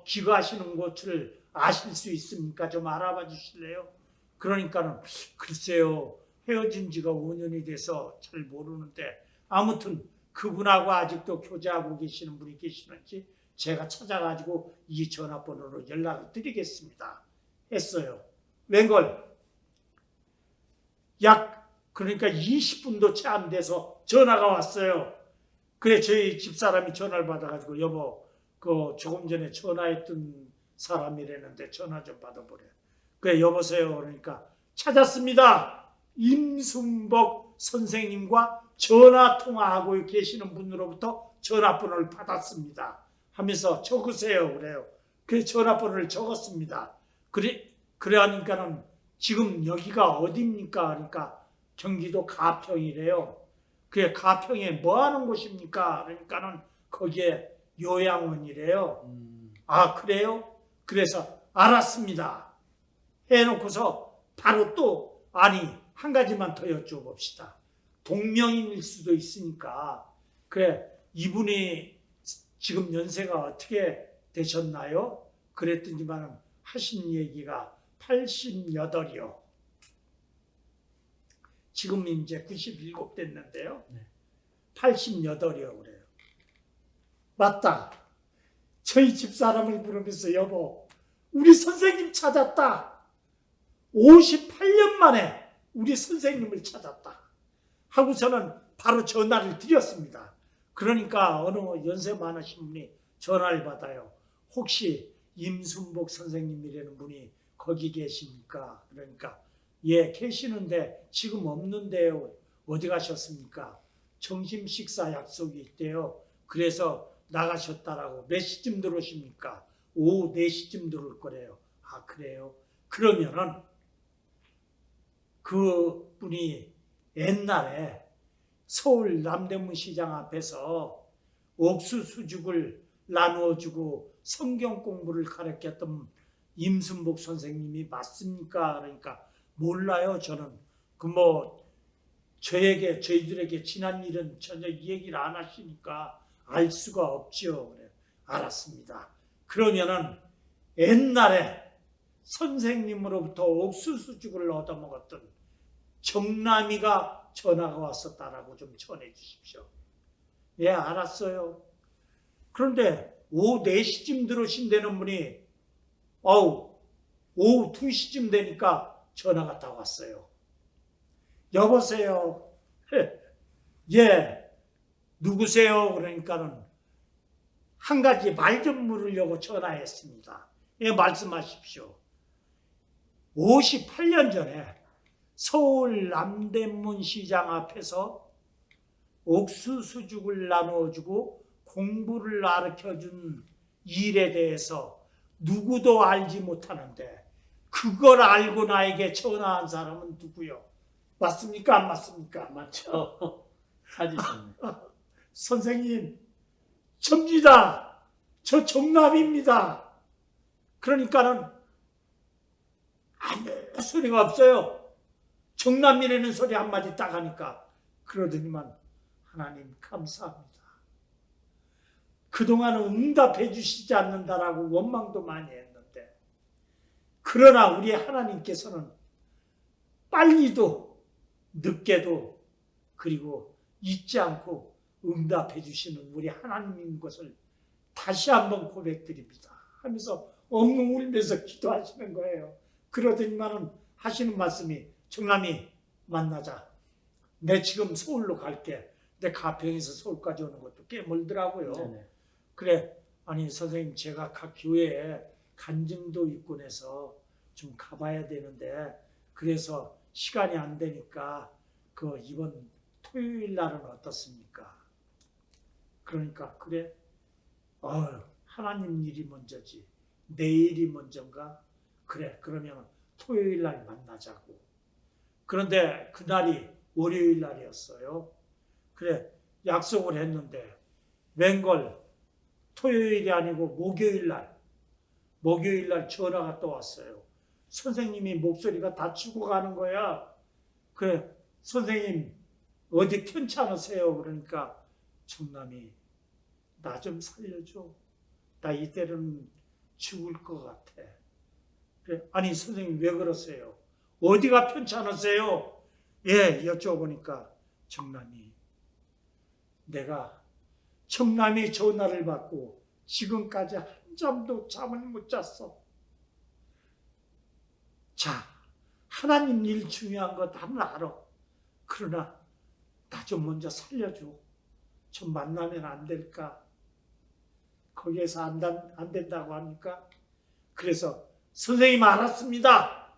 기거하시는 곳을 아실 수 있습니까? 좀 알아봐 주실래요? 그러니까는 글쎄요, 헤어진 지가 5년이 돼서 잘 모르는데 아무튼 그분하고 아직도 교제하고 계시는 분이 계시는지 제가 찾아가지고 이 전화번호로 연락을 드리겠습니다 했어요. 웬걸 그러니까 20분도 채 안 돼서 전화가 왔어요. 그래 저희 집사람이 전화를 받아가지고, 여보, 조금 전에 전화했던 사람이라는데 전화 좀 받아보래. 그래, 여보세요. 그러니까 찾았습니다. 임순복 선생님과 전화 통화하고 계시는 분으로부터 전화번호를 받았습니다 하면서 적으세요 그래요. 그래서 전화번호를 적었습니다. 그래 하니까는 지금 여기가 어디입니까? 그러니까 경기도 가평이래요. 그게 가평에 뭐 하는 곳입니까? 그러니까는 거기에 요양원이래요. 그래요? 그래서 알았습니다 해놓고서 바로 또, 한 가지만 더 여쭤봅시다. 동명인일 수도 있으니까, 그래, 이분이 지금 연세가 어떻게 되셨나요? 그랬더니만 하신 얘기가 88이요. 지금 이제 97 됐는데요. 88이요 그래요. 맞다. 저희 집사람을 부르면서, 여보, 우리 선생님 찾았다. 58년 만에 우리 선생님을 찾았다 하고서는 바로 전화를 드렸습니다. 그러니까 어느 연세 많으신 분이 전화를 받아요. 혹시 임순복 선생님이라는 분이 거기 계십니까? 그러니까, 예, 계시는데 지금 없는데요. 어디 가셨습니까? 점심 식사 약속이 있대요. 그래서 나가셨다라고. 몇 시쯤 들어오십니까? 오후 4시쯤 들어올 거래요. 그래요? 그러면은 그 분이 옛날에 서울 남대문 시장 앞에서 옥수수죽을 나누어주고 성경 공부를 가르쳤던 임순복 선생님이 맞습니까? 그러니까, 몰라요 저는. 저희들에게 지난 일은 전혀 얘기를 안 하시니까 알 수가 없죠. 그래. 알았습니다. 그러면은 옛날에 선생님으로부터 옥수수죽을 얻어먹었던 정남이가 전화가 왔었다라고 좀 전해 주십시오. 예, 알았어요. 그런데 오후 4시쯤 들어오신다는 분이 오후 2시쯤 되니까 전화가 다 왔어요. 여보세요. 예, 누구세요? 그러니까는 한 가지 말 좀 물으려고 전화했습니다. 예, 말씀하십시오. 58년 전에 서울 남대문 시장 앞에서 옥수수죽을 나누어주고 공부를 가르쳐준 일에 대해서 누구도 알지 못하는데 그걸 알고 나에게 전화한 사람은 누구요? 맞습니까? 안 맞습니까? 맞죠. 찾으셨네. 선생님, 접니다. 저 정남입니다. 그러니까는 아무 소리가 없어요. 정남이라는 소리 한마디 딱 하니까. 그러더니만 하나님 감사합니다. 그동안은 응답해 주시지 않는다라고 원망도 많이 했는데, 그러나 우리 하나님께서는 빨리도 늦게도 그리고 잊지 않고 응답해 주시는 우리 하나님인 것을 다시 한번 고백드립니다 하면서 엉엉 울면서 기도하시는 거예요. 그러더니만은 하시는 말씀이, 정남이 만나자. 내 지금 서울로 갈게. 내 가평에서 서울까지 오는 것도 꽤 멀더라고요. 네네. 그래, 아니 선생님, 제가 각 교회에 간증도 입군해서 좀 가봐야 되는데, 그래서 시간이 안 되니까 그 이번 토요일 날은 어떻습니까? 그러니까 그래, 하나님 일이 먼저지 내일이 먼저인가? 그래, 그러면 토요일 날 만나자고. 그런데 그날이 월요일 날이었어요. 그래, 약속을 했는데 웬걸 토요일이 아니고 목요일 날 전화가 또 왔어요. 선생님이 목소리가 다 죽어가는 거야. 그래, 선생님 어디 편찮으세요? 그러니까 정남이, 나 좀 살려줘. 나 이때는 죽을 것 같아. 그래, 아니 선생님 왜 그러세요? 어디가 편찮으세요? 예, 여쭤보니까 정남이, 내가 정남이 전화를 받고 지금까지 한 잠도 잠을 못 잤어. 자, 하나님 일 중요한 거 다 알아. 그러나 나 좀 먼저 살려줘. 좀 만나면 안 될까? 거기에서 안 된다고 하니까, 그래서 선생님 알았습니다.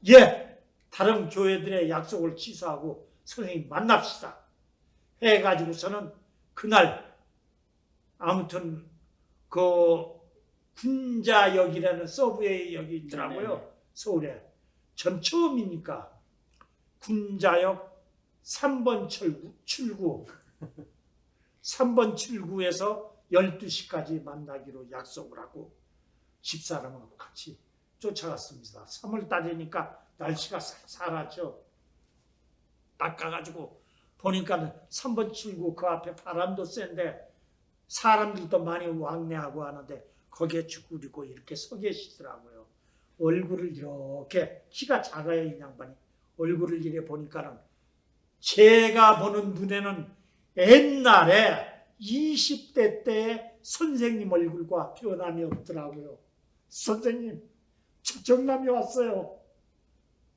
예, 다른 교회들의 약속을 취소하고 선생님 만납시다 해가지고서는 그날 아무튼 그 군자역이라는 서브웨이 역이 있더라고요. 네네. 서울에. 전 처음이니까 군자역 3번 출구 3번 출구에서 12시까지 만나기로 약속을 하고 집사람하고 같이 쫓아갔습니다. 3월달이니까 날씨가 쌀쌀하죠. 딱 가가지고 보니까는 3번 출구 그 앞에 바람도 센데 사람들도 많이 왕래하고 하는데 거기에 쭈그리고 이렇게 서 계시더라고요. 얼굴을 이렇게, 키가 작아요 이 양반이. 얼굴을 이렇게 보니까는 제가 보는 눈에는 옛날에 20대 때의 선생님 얼굴과 변함이 없더라고요. 선생님, 저 정남이 왔어요.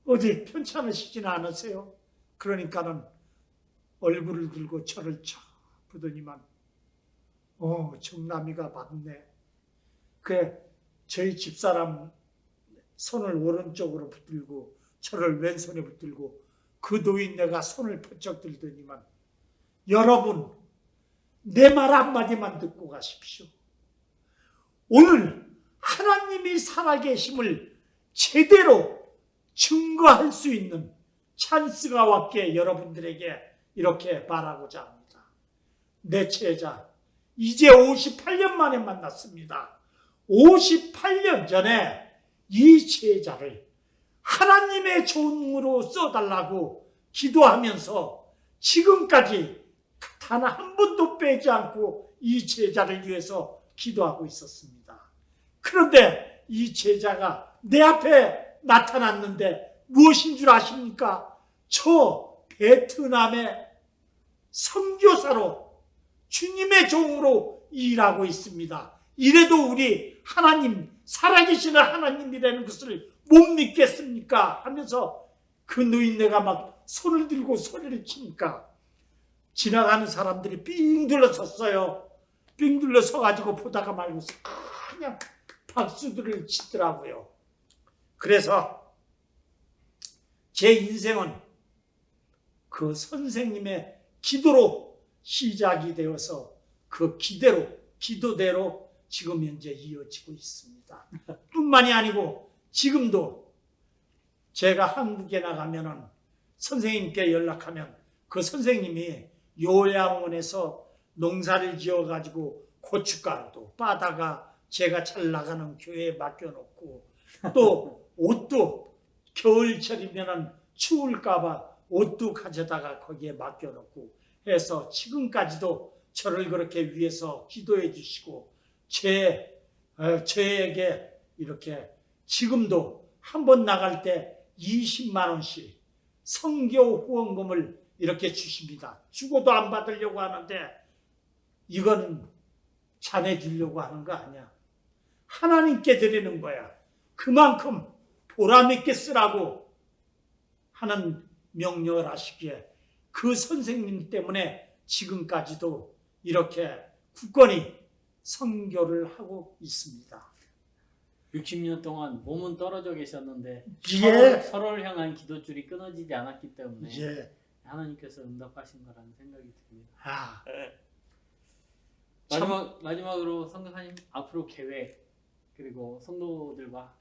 어디 편찮으시지는 않으세요? 그러니까는 얼굴을 들고 저를 쳐 보더니만, 정남이가 맞네. 그래, 저희 집사람 손을 오른쪽으로 붙들고 저를 왼손에 붙들고 그 노인네가 손을 번쩍 들더니만, 여러분, 내 말 한마디만 듣고 가십시오. 오늘 하나님이 살아계심을 제대로 증거할 수 있는 찬스가 왔기에 여러분들에게 이렇게 말하고자 합니다. 내 제자, 이제 58년 만에 만났습니다. 58년 전에 이 제자를 하나님의 종으로 써달라고 기도하면서 지금까지 단 한 번도 빼지 않고 이 제자를 위해서 기도하고 있었습니다. 그런데 이 제자가 내 앞에 나타났는데 무엇인 줄 아십니까? 저 베트남의 선교사로 주님의 종으로 일하고 있습니다. 이래도 우리 하나님, 살아계시는 하나님이라는 것을 못 믿겠습니까? 하면서 그 노인네가 막 손을 들고 소리를 치니까 지나가는 사람들이 삥 둘러섰어요. 삥 둘러서가지고 보다가 말고 그냥 박수들을 치더라고요. 그래서 제 인생은 그 선생님의 기도로 시작이 되어서 그 기도대로 지금 현재 이어지고 있습니다. 뿐만이 아니고 지금도 제가 한국에 나가면은 선생님께 연락하면 그 선생님이 요양원에서 농사를 지어가지고 고춧가루도 빠다가 제가 잘 나가는 교회에 맡겨놓고 또 옷도 겨울철이면은 추울까봐 옷도 가져다가 거기에 맡겨놓고 해서 지금까지도 저를 그렇게 위해서 기도해 주시고 저에게 이렇게 지금도 한 번 나갈 때 20만 원씩 선교 후원금을 이렇게 주십니다. 주고도 안 받으려고 하는데 이거는 자네 주려고 하는 거 아니야. 하나님께 드리는 거야. 그만큼 보람있게 쓰라고 하는 명령을 하시기에 그 선생님 때문에 지금까지도 이렇게 굳건히 선교를 하고 있습니다. 60년 동안 몸은 떨어져 계셨는데 예. 서로를 향한 기도줄이 끊어지지 않았기 때문에 예. 하나님께서 응답하신 거라는 생각이 듭니다. 아, 마지막으로 선교사님 앞으로 계획 그리고 성도들과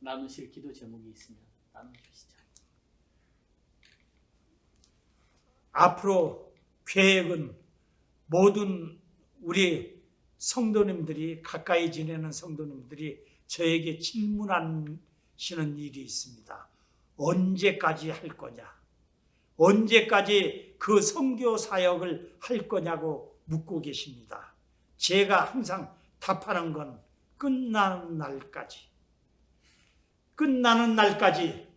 나누실 기도 제목이 있으면 나눠주시죠. 앞으로 계획은 모든 우리 성도님들이 가까이 지내는 성도님들이 저에게 질문하시는 일이 있습니다. 언제까지 할 거냐? 언제까지 그 선교 사역을 할 거냐고 묻고 계십니다. 제가 항상 답하는 건 끝나는 날까지. 끝나는 날까지.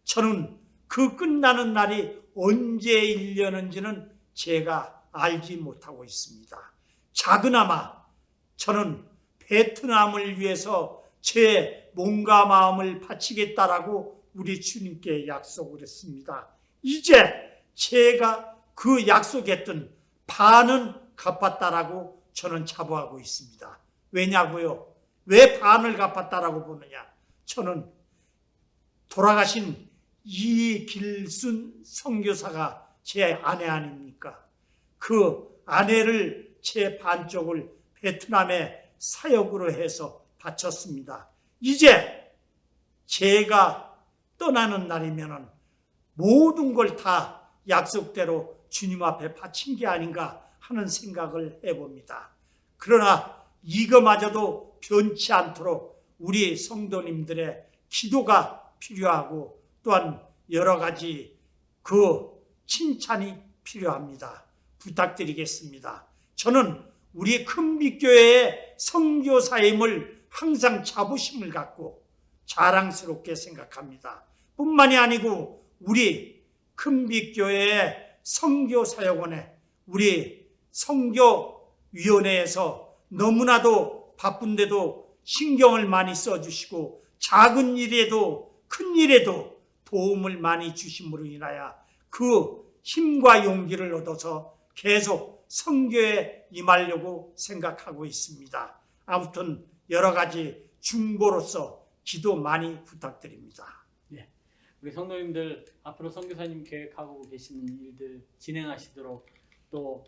저는 그 끝나는 날이 언제 일려는지는 제가 알지 못하고 있습니다. 작으나마 저는 베트남을 위해서 제 몸과 마음을 바치겠다라고 우리 주님께 약속을 했습니다. 이제 제가 그 약속했던 반은 갚았다라고 저는 자부하고 있습니다. 왜냐고요? 왜 반을 갚았다라고 보느냐? 저는 돌아가신 이길순 선교사가 제 아내 아닙니까? 그 아내를 제 반쪽을 베트남에 사역으로 해서 바쳤습니다. 이제 제가 떠나는 날이면은 모든 걸 다 약속대로 주님 앞에 바친 게 아닌가 하는 생각을 해봅니다. 그러나 이거마저도 변치 않도록 우리 성도님들의 기도가 필요하고 또한 여러 가지 그 칭찬이 필요합니다. 부탁드리겠습니다. 저는 우리 큰빛교회의 선교사임을 항상 자부심을 갖고 자랑스럽게 생각합니다. 뿐만이 아니고 우리 큰빛교회의 선교사역원에 우리 선교위원회에서 너무나도 바쁜데도 신경을 많이 써주시고 작은 일에도 큰 일에도 도움을 많이 주심으로 인하여 그 힘과 용기를 얻어서 계속 선교에 임하려고 생각하고 있습니다. 아무튼 여러 가지 중보로서 기도 많이 부탁드립니다. 네, 우리 성도님들 앞으로 선교사님 계획하고 계시는 일들 진행하시도록 또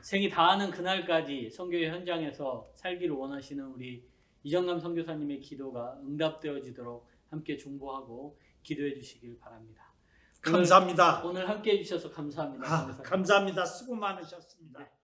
생이 다하는 그날까지 선교의 현장에서 살기를 원하시는 우리 이정남 선교사님의 기도가 응답되어지도록 함께 중보하고 기도해 주시길 바랍니다. 감사합니다. 오늘 함께 해주셔서 감사합니다. 감사합니다. 수고 많으셨습니다. 네.